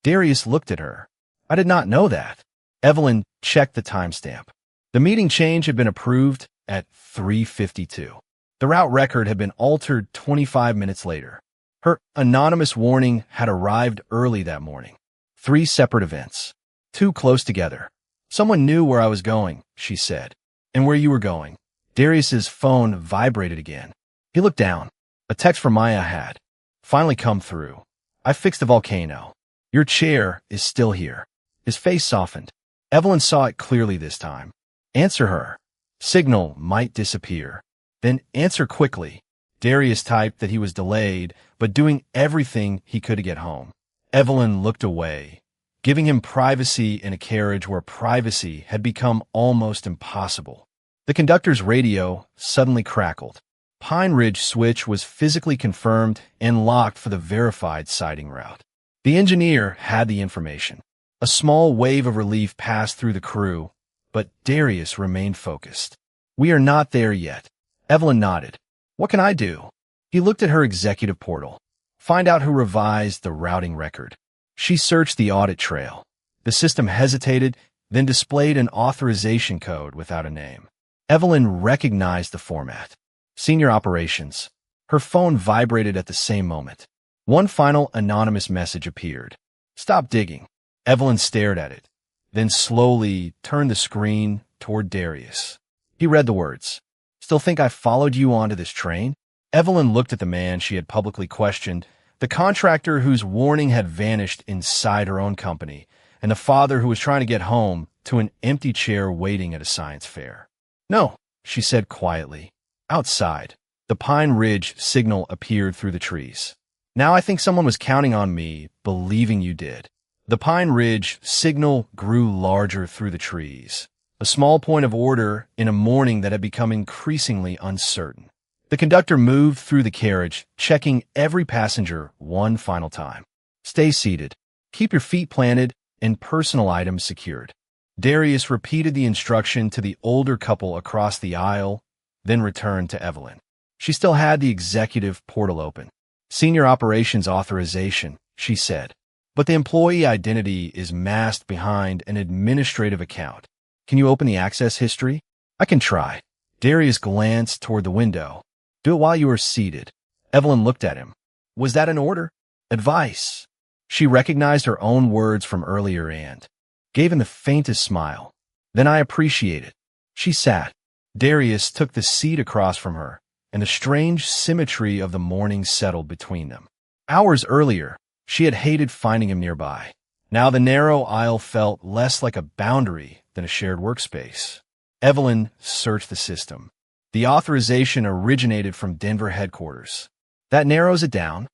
Darius looked at her. I did not know that. Evelyn checked the timestamp. The meeting change had been approved at 3:52. The route record had been altered 25 minutes later. Her anonymous warning had arrived early that morning. 3 separate events. 2 close together. Someone knew where I was going, she said. And where you were going. Darius's phone vibrated again. He looked down. A text from Maya had finally come through. I fixed the volcano. Your chair is still here. His face softened. Evelyn saw it clearly this time. Answer her. Signal might disappear. Then answer quickly. Darius typed that he was delayed, but doing everything he could to get home. Evelyn looked away, giving him privacy in a carriage where privacy had become almost impossible. The conductor's radio suddenly crackled. Pine Ridge switch was physically confirmed and locked for the verified siding route. The engineer had the information. A small wave of relief passed through the crew, but Darius remained focused. We are not there yet. Evelyn nodded. What can I do? He looked at her executive portal. Find out who revised the routing record. She searched the audit trail. The system hesitated, then displayed an authorization code without a name. Evelyn recognized the format. Senior Operations. Her phone vibrated at the same moment. One final anonymous message appeared. Stop digging. Evelyn stared at it, then slowly turned the screen toward Darius. He read the words. Still think I followed you onto this train? Evelyn looked at the man she had publicly questioned, the contractor whose warning had vanished inside her own company, and the father who was trying to get home to an empty chair waiting at a science fair. No, she said quietly. Outside, the Pine Ridge signal appeared through the trees. Now I think someone was counting on me, believing you did. The Pine Ridge signal grew larger through the trees, a small point of order in a morning that had become increasingly uncertain. The conductor moved through the carriage, checking every passenger one final time. Stay seated. Keep your feet planted and personal items secured. Darius repeated the instruction to the older couple across the aisle, then returned to Evelyn. She still had the executive portal open. Senior Operations Authorization, she said. But the employee identity is masked behind an administrative account. Can you open the access history? I can try. Darius glanced toward the window. Do it while you are seated. Evelyn looked at him. Was that an order? Advice. She recognized her own words from earlier and gave him the faintest smile. Then I appreciate it. She sat, Darius took the seat across from her, and the strange symmetry of the morning settled between them. Hours earlier, she had hated finding him nearby. Now the narrow aisle felt less like a boundary than a shared workspace. Evelyn searched the system. The authorization originated from Denver headquarters. That narrows it down.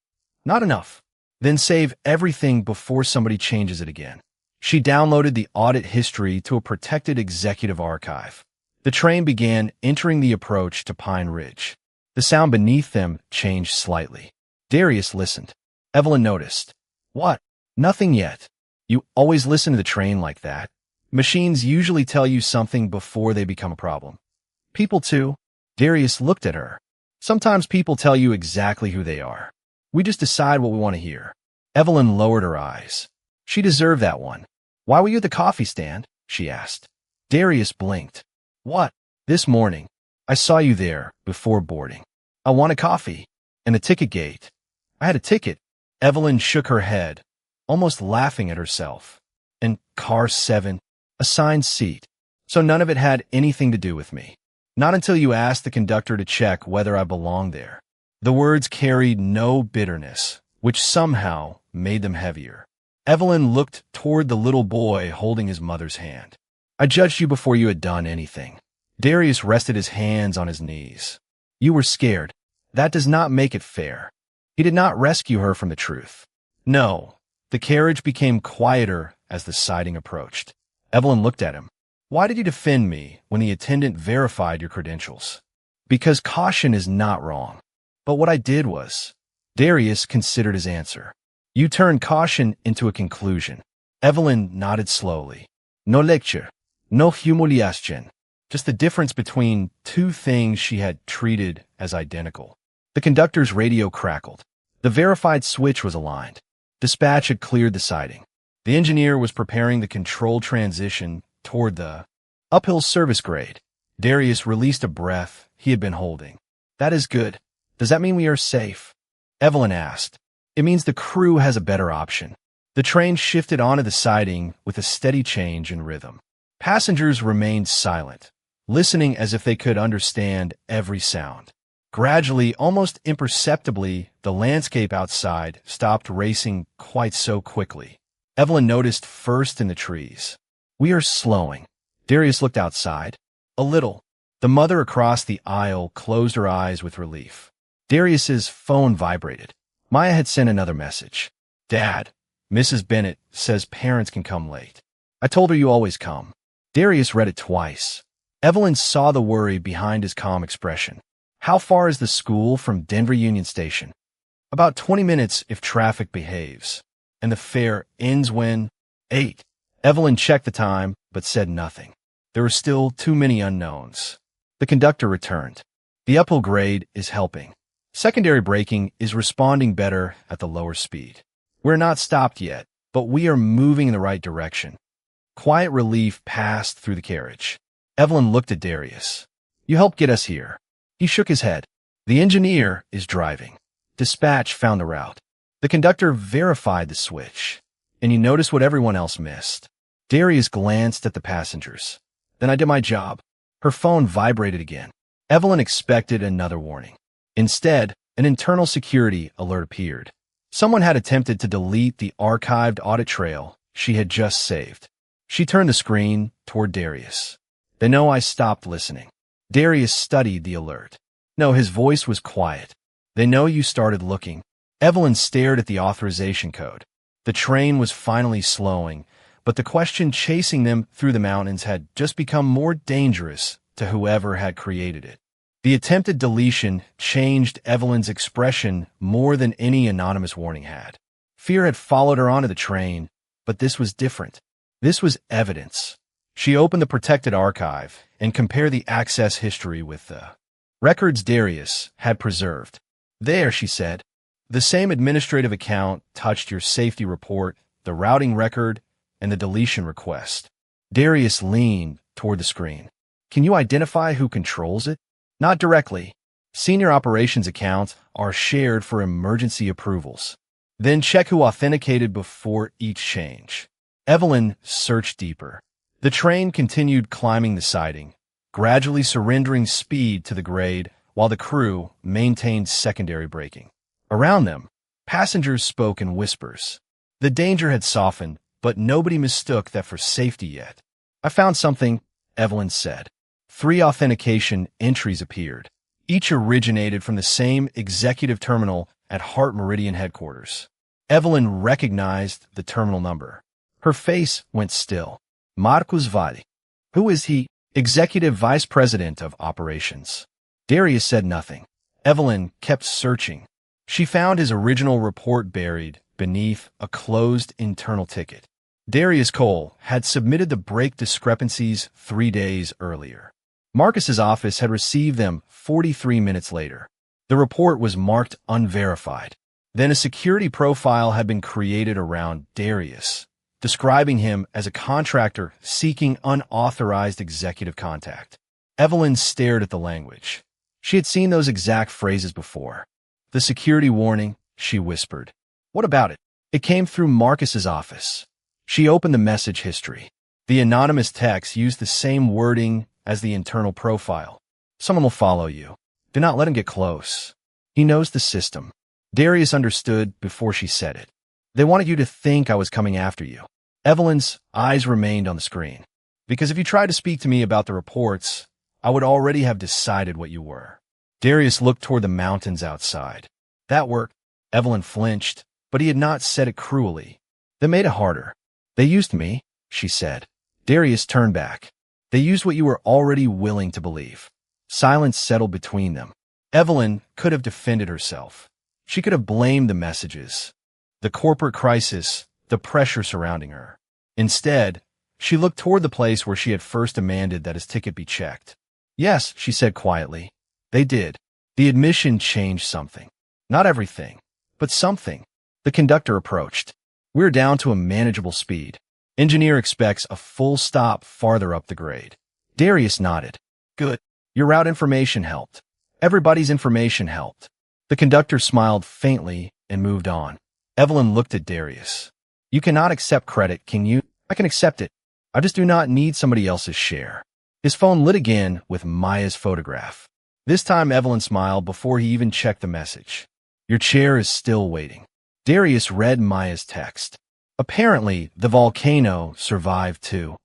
Not enough. Then save everything before somebody changes it again. She downloaded the audit history to a protected executive archive. The train began entering the approach to Pine Ridge. The sound beneath them changed slightly. Darius listened. Evelyn noticed. What? Nothing yet. You always listen to the train like that. Machines usually tell you something before they become a problem. People too. Darius looked at her. Sometimes people tell you exactly who they are. We just decide what we want to hear. Evelyn lowered her eyes. She deserved that one. Why were you at the coffee stand? She asked. Darius blinked. What? This morning. I saw you there before boarding. I wanted coffee. And a ticket gate. I had a ticket. Evelyn shook her head, almost laughing at herself. And car 7, assigned seat. So none of it had anything to do with me. Not until you asked the conductor to check whether I belonged there. The words carried no bitterness, which somehow made them heavier. Evelyn looked toward the little boy holding his mother's hand. I judged you before you had done anything. Darius rested his hands on his knees. You were scared. That does not make it fair. He did not rescue her from the truth. No. The carriage became quieter as the siding approached. Evelyn looked at him. Why did you defend me when the attendant verified your credentials? Because caution is not wrong. But what I did was... Darius considered his answer. You turned caution into a conclusion. Evelyn nodded slowly. No lecture. No humiliation. Just the difference between two things she had treated as identical. The conductor's radio crackled. The verified switch was aligned. Dispatch had cleared the siding. The engineer was preparing the control transition toward the uphill service grade. Darius released a breath he had been holding. That is good. Does that mean we are safe? Evelyn asked. It means the crew has a better option. The train shifted onto the siding with a steady change in rhythm. Passengers remained silent, listening as if they could understand every sound. Gradually, almost imperceptibly, the landscape outside stopped racing quite so quickly. Evelyn noticed first in the trees. We are slowing. Darius looked outside. A little. The mother across the aisle closed her eyes with relief. Darius's phone vibrated. Maya had sent another message. Dad, Mrs. Bennett says parents can come late. I told her you always come. Darius read it twice. Evelyn saw the worry behind his calm expression. How far is the school from Denver Union Station? About 20 minutes if traffic behaves. And the fare ends when? 8. Evelyn checked the time, but said nothing. There were still too many unknowns. The conductor returned. The uphill grade is helping. Secondary braking is responding better at the lower speed. We're not stopped yet, but we are moving in the right direction. Quiet relief passed through the carriage. Evelyn looked at Darius. You helped get us here. He shook his head. The engineer is driving. Dispatch found the route. The conductor verified the switch. And you noticed what everyone else missed. Darius glanced at the passengers. Then I did my job. Her phone vibrated again. Evelyn expected another warning. Instead, an internal security alert appeared. Someone had attempted to delete the archived audit trail she had just saved. She turned the screen toward Darius. They know I stopped listening. Darius studied the alert. No, his voice was quiet. They know you started looking. Evelyn stared at the authorization code. The train was finally slowing, but the question chasing them through the mountains had just become more dangerous to whoever had created it. The attempted deletion changed Evelyn's expression more than any anonymous warning had. Fear had followed her onto the train, but this was different. This was evidence. She opened the protected archive and compared the access history with the records Darius had preserved. There, she said, the same administrative account touched your safety report, the routing record, and the deletion request. Darius leaned toward the screen. Can you identify who controls it? Not directly. Senior operations accounts are shared for emergency approvals. Then check who authenticated before each change. Evelyn searched deeper. The train continued climbing the siding. gradually surrendering speed to the grade while the crew maintained secondary braking. Around them, passengers spoke in whispers. The danger had softened, but nobody mistook that for safety yet. "I found something," Evelyn said. 3 authentication entries appeared. Each originated from the same executive terminal at Heart Meridian headquarters. Evelyn recognized the terminal number. Her face went still. Marcus Valli. Who is he? Executive Vice President of Operations. Darius said nothing. Evelyn kept searching. She found his original report buried beneath a closed internal ticket. Darius Cole had submitted the brake discrepancies 3 days earlier. Marcus's office had received them 43 minutes later. The report was marked unverified. Then a security profile had been created around Darius, describing him as a contractor seeking unauthorized executive contact. Evelyn stared at the language. She had seen those exact phrases before. "The security warning," she whispered. "What about it?" It came through Marcus's office. She opened the message history. The anonymous text used the same wording as the internal profile. "Someone will follow you. Do not let him get close. He knows the system." Darius understood before she said it. "They wanted you to think I was coming after you." Evelyn's eyes remained on the screen. "Because if you tried to speak to me about the reports, I would already have decided what you were." Darius looked toward the mountains outside. "That worked." Evelyn flinched, but he had not said it cruelly. "They made it harder." "They used me," she said. Darius turned back. "They used what you were already willing to believe." Silence settled between them. Evelyn could have defended herself. She could have blamed the messages, the corporate crisis, the pressure surrounding her. Instead, she looked toward the place where she had first demanded that his ticket be checked. "Yes," she said quietly. "They did." The admission changed something. Not everything, but something. The conductor approached. "We're down to a manageable speed. Engineer expects a full stop farther up the grade." Darius nodded. "Good. Your route information helped. Everybody's information helped." The conductor smiled faintly and moved on. Evelyn looked at Darius. "You cannot accept credit, can you?" "I can accept it. I just do not need somebody else's share." His phone lit again with Maya's photograph. This time Evelyn smiled before he even checked the message. "Your chair is still waiting." Darius read Maya's text. "Apparently, the volcano survived too.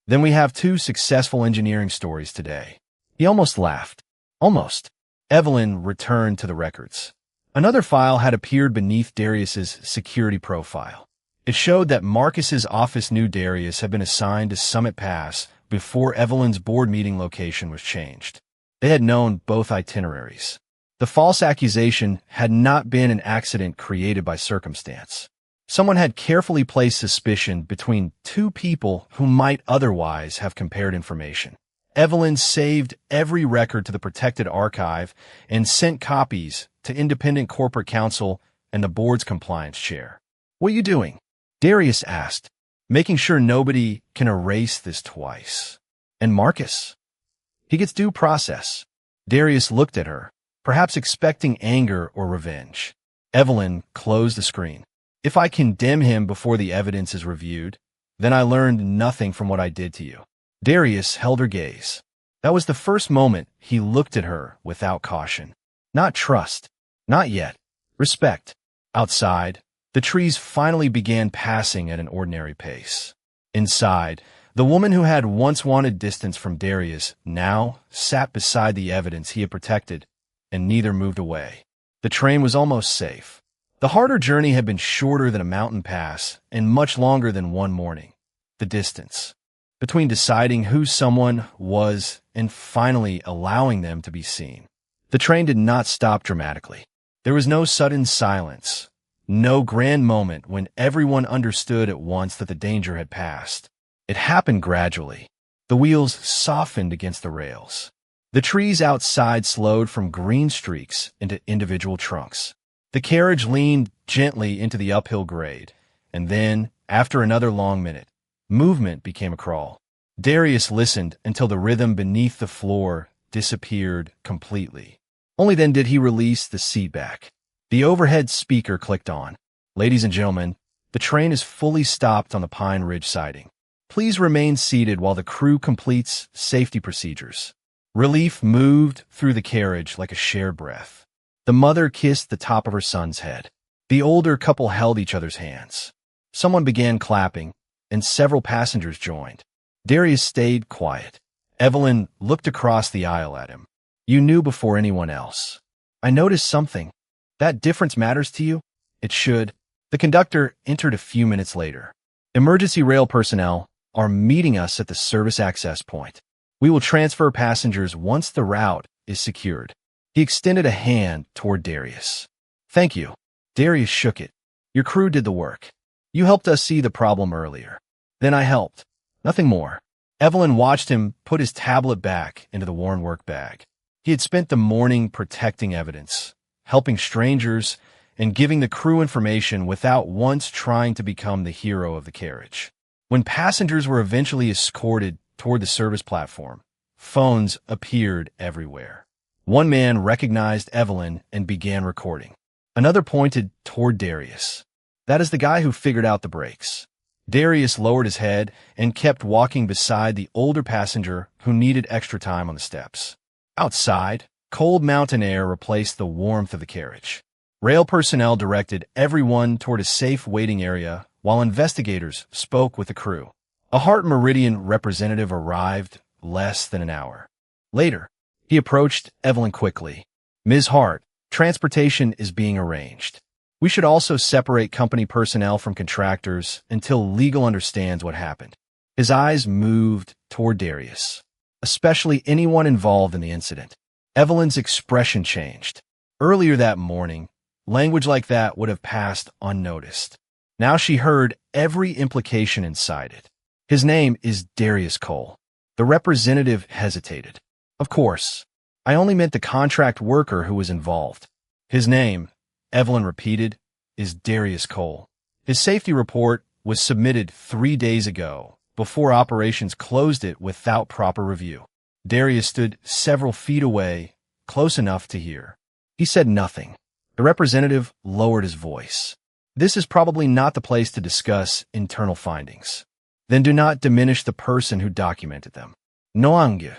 Then we have 2 successful engineering stories today." He almost laughed. Almost. Evelyn returned to the records. Another file had appeared beneath Darius's security profile. It showed that Marcus's office knew Darius had been assigned to Summit Pass before Evelyn's board meeting location was changed. They had known both itineraries. The false accusation had not been an accident created by circumstance. Someone had carefully placed suspicion between 2 people who might otherwise have compared information. Evelyn saved every record to the protected archive and sent copies to independent corporate counsel and the board's compliance chair. "What are you doing?" Darius asked. "Making sure nobody can erase this twice." "And Marcus?" "He gets due process." Darius looked at her, perhaps expecting anger or revenge. Evelyn closed the screen. "If I condemn him before the evidence is reviewed, then I learned nothing from what I did to you." Darius held her gaze. That was the first moment he looked at her without caution. Not trust. Not yet. Respect. Outside, the trees finally began passing at an ordinary pace. Inside, the woman who had once wanted distance from Darius now sat beside the evidence he had protected, and neither moved away. The train was almost safe. The harder journey had been shorter than a mountain pass and much longer than one morning. The distance between deciding who someone was and finally allowing them to be seen. The train did not stop dramatically. There was no sudden silence, no grand moment when everyone understood at once that the danger had passed. It happened gradually. The wheels softened against the rails. The trees outside slowed from green streaks into individual trunks. The carriage leaned gently into the uphill grade, and then, after another long minute, movement became a crawl. Darius listened until the rhythm beneath the floor disappeared completely. Only then did he release the seat back. The overhead speaker clicked on. "Ladies and gentlemen, the train is fully stopped on the Pine Ridge siding. Please remain seated while the crew completes safety procedures. Relief moved through the carriage like a shared breath. The mother kissed the top of her son's head. The older couple held each other's hands. Someone began clapping, and several passengers joined. Darius stayed quiet. Evelyn looked across the aisle at him. You knew before anyone else. I noticed something. That difference matters to you? It should. The conductor entered a few minutes later. Emergency rail personnel are meeting us at the service access point. We will transfer passengers once the route is secured. He extended a hand toward Darius. Thank you. Darius shook it. Your crew did the work. You helped us see the problem earlier. Then I helped. Nothing more. Evelyn watched him put his tablet back into the worn work bag. He had spent the morning protecting evidence, helping strangers, and giving the crew information without once trying to become the hero of the carriage. When passengers were eventually escorted toward the service platform, phones appeared everywhere. One man recognized Evelyn and began recording. Another pointed toward Darius. That is the guy who figured out the brakes. Darius lowered his head and kept walking beside the older passenger who needed extra time on the steps. Outside, cold mountain air replaced the warmth of the carriage. Rail personnel directed everyone toward a safe waiting area while investigators spoke with the crew. A Hart Meridian representative arrived less than an hour. Later, he approached Evelyn quickly. Ms. Hart, transportation is being arranged. We should also separate company personnel from contractors until legal understands what happened. His eyes moved toward Darius, especially anyone involved in the incident. Evelyn's expression changed. Earlier that morning, language like that would have passed unnoticed. Now she heard every implication inside it. His name is Darius Cole. The representative hesitated. Of course, I only meant the contract worker who was involved. His name, Evelyn repeated, is Darius Cole. His safety report was submitted 3 days ago, before operations closed it without proper review. Darius stood several feet away, close enough to hear. He said nothing. The representative lowered his voice. This is probably not the place to discuss internal findings. Then do not diminish the person who documented them. No ange,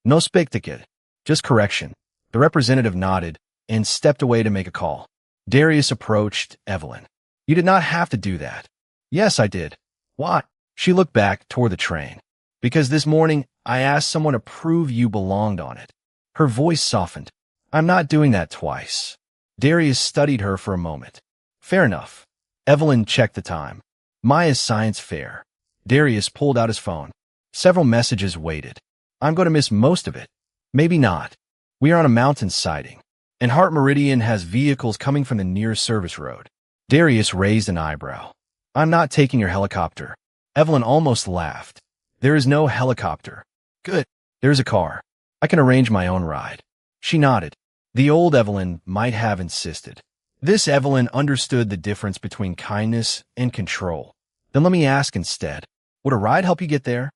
no spectacle, just correction. The representative nodded and stepped away to make a call. Darius approached Evelyn. You did not have to do that. Yes, I did. Why? She looked back toward the train. Because this morning, I asked someone to prove you belonged on it. Her voice softened. I'm not doing that twice. Darius studied her for a moment. Fair enough. Evelyn checked the time. Maya's science fair. Darius pulled out his phone. Several messages waited. I'm going to miss most of it. Maybe not. We are on a mountain siding, and Hart Meridian has vehicles coming from the nearest service road. Darius raised an eyebrow. I'm not taking your helicopter. Evelyn almost laughed. There is no helicopter. Good. There's a car. I can arrange my own ride. She nodded. The old Evelyn might have insisted. This Evelyn understood the difference between kindness and control. Then let me ask instead, would a ride help you get there?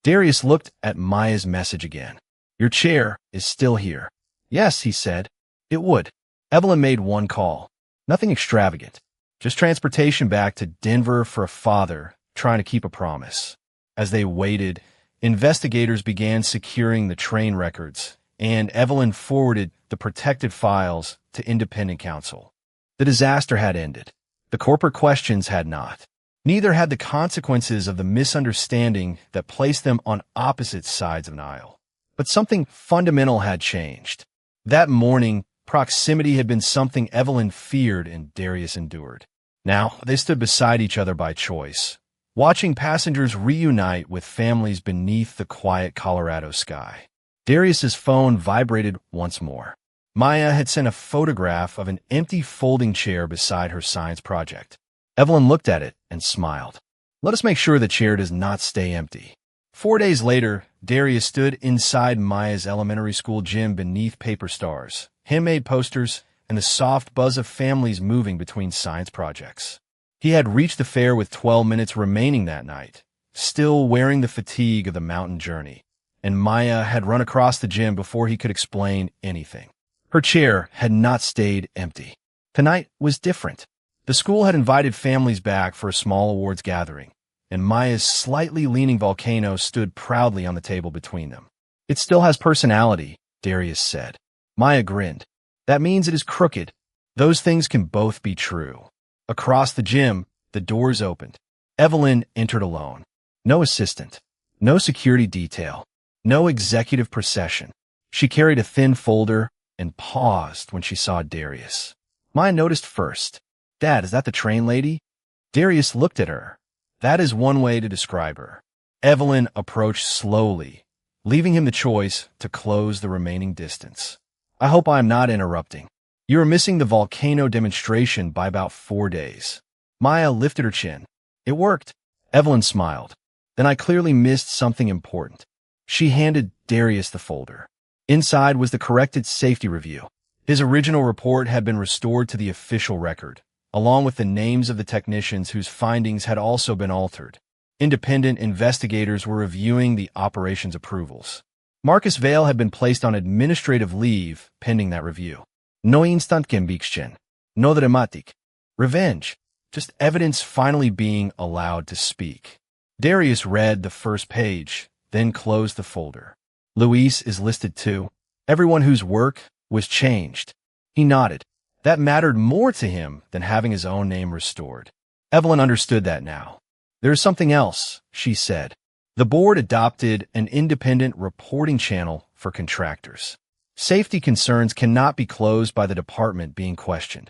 Darius looked at Maya's message again. Your chair is still here. Yes, he said. It would. Evelyn made one call. Nothing extravagant. Just transportation back to Denver for a father trying to keep a promise. As they waited, investigators began securing the train records, and Evelyn forwarded the protected files to independent counsel. The disaster had ended. The corporate questions had not. Neither had the consequences of the misunderstanding that placed them on opposite sides of an aisle. But something fundamental had changed. That morning, proximity had been something Evelyn feared and Darius endured. Now, they stood beside each other by choice, watching passengers reunite with families beneath the quiet Colorado sky. Darius's phone vibrated once more. Maya had sent a photograph of an empty folding chair beside her science project. Evelyn looked at it and smiled. Let us make sure the chair does not stay empty. 4 days later, Darius stood inside Maya's elementary school gym beneath paper stars, handmade posters, and the soft buzz of families moving between science projects. He had reached the fair with 12 minutes remaining that night, still wearing the fatigue of the mountain journey, and Maya had run across the gym before he could explain anything. Her chair had not stayed empty. Tonight was different. The school had invited families back for a small awards gathering. and Maya's slightly leaning volcano stood proudly on the table between them. It still has personality, Darius said. Maya grinned. That means it is crooked. Those things can both be true. Across the gym, the doors opened. Evelyn entered alone. No assistant. No security detail. No executive procession. She carried a thin folder and paused when she saw Darius. Maya noticed first. Dad, is that the train lady? Darius looked at her. That is one way to describe her. Evelyn approached slowly, leaving him the choice to close the remaining distance. I hope I am not interrupting. You are missing the volcano demonstration by about 4 days. Maya lifted her chin. It worked. Evelyn smiled. Then I clearly missed something important. She handed Darius the folder. Inside was the corrected safety review. His original report had been restored to the official record, along with the names of the technicians whose findings had also been altered. Independent investigators were reviewing the operation's approvals. Marcus Vale had been placed on administrative leave pending that review. No instantgenbikschen. No dramatic. Revenge. Just evidence finally being allowed to speak. Darius read the first page, then closed the folder. Luis is listed too. Everyone whose work was changed. He nodded. That mattered more to him than having his own name restored. Evelyn understood that now. There is something else, she said. The board adopted an independent reporting channel for contractors. Safety concerns cannot be closed by the department being questioned.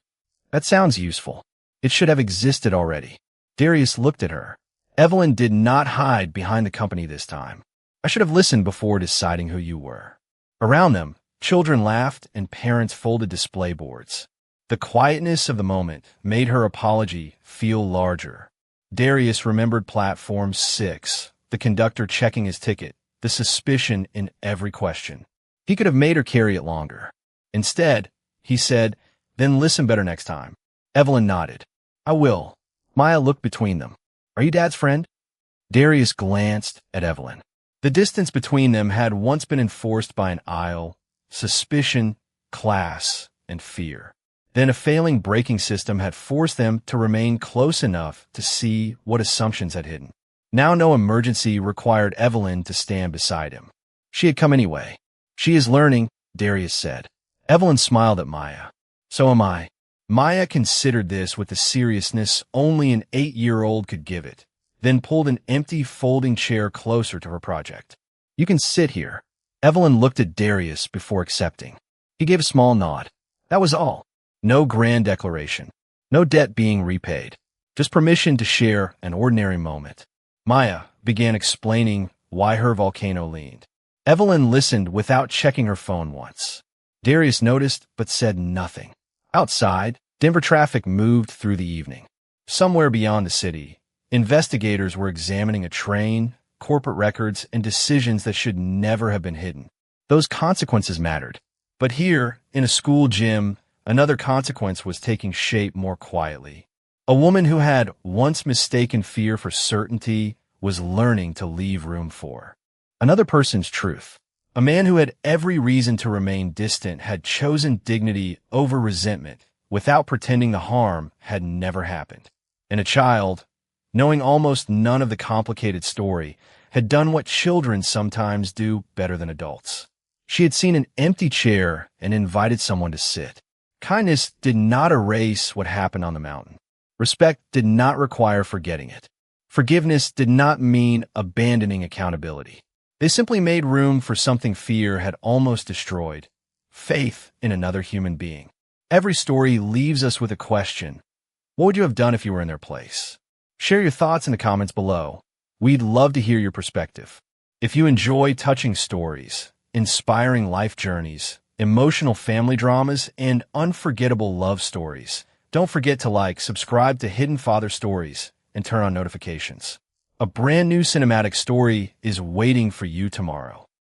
That sounds useful. It should have existed already. Darius looked at her. Evelyn did not hide behind the company this time. I should have listened before deciding who you were. Around them, children laughed and parents folded display boards. The quietness of the moment made her apology feel larger. Darius remembered Platform 6, the conductor checking his ticket, the suspicion in every question. He could have made her carry it longer. Instead, he said, then listen better next time. Evelyn nodded. I will. Maya looked between them. Are you Dad's friend? Darius glanced at Evelyn. The distance between them had once been enforced by an aisle, suspicion, class, and fear. Then a failing braking system had forced them to remain close enough to see what assumptions had hidden. Now no emergency required Evelyn to stand beside him. She had come anyway. She is learning, Darius said. Evelyn smiled at Maya. So am I. Maya considered this with the seriousness only an 8-year-old could give it, then pulled an empty folding chair closer to her project. You can sit here. Evelyn looked at Darius before accepting. He gave a small nod. That was all. No grand declaration. No debt being repaid. Just permission to share an ordinary moment. Maya began explaining why her volcano leaned. Evelyn listened without checking her phone once. Darius noticed but said nothing. Outside, Denver traffic moved through the evening. Somewhere beyond the city, investigators were examining a train, corporate records, and decisions that should never have been hidden. Those consequences mattered. But here, in a school gym, another consequence was taking shape more quietly. A woman who had once mistaken fear for certainty was learning to leave room for another person's truth. A man who had every reason to remain distant had chosen dignity over resentment without pretending the harm had never happened. And a child, knowing almost none of the complicated story, had done what children sometimes do better than adults. She had seen an empty chair and invited someone to sit. Kindness did not erase what happened on the mountain. Respect did not require forgetting it. Forgiveness did not mean abandoning accountability. They simply made room for something fear had almost destroyed: faith in another human being. Every story leaves us with a question. What would you have done if you were in their place? Share your thoughts in the comments below. We'd love to hear your perspective. If you enjoy touching stories, inspiring life journeys, emotional family dramas, and unforgettable love stories, don't forget to like, subscribe to Hidden Father Stories, and turn on notifications. A brand new cinematic story is waiting for you tomorrow.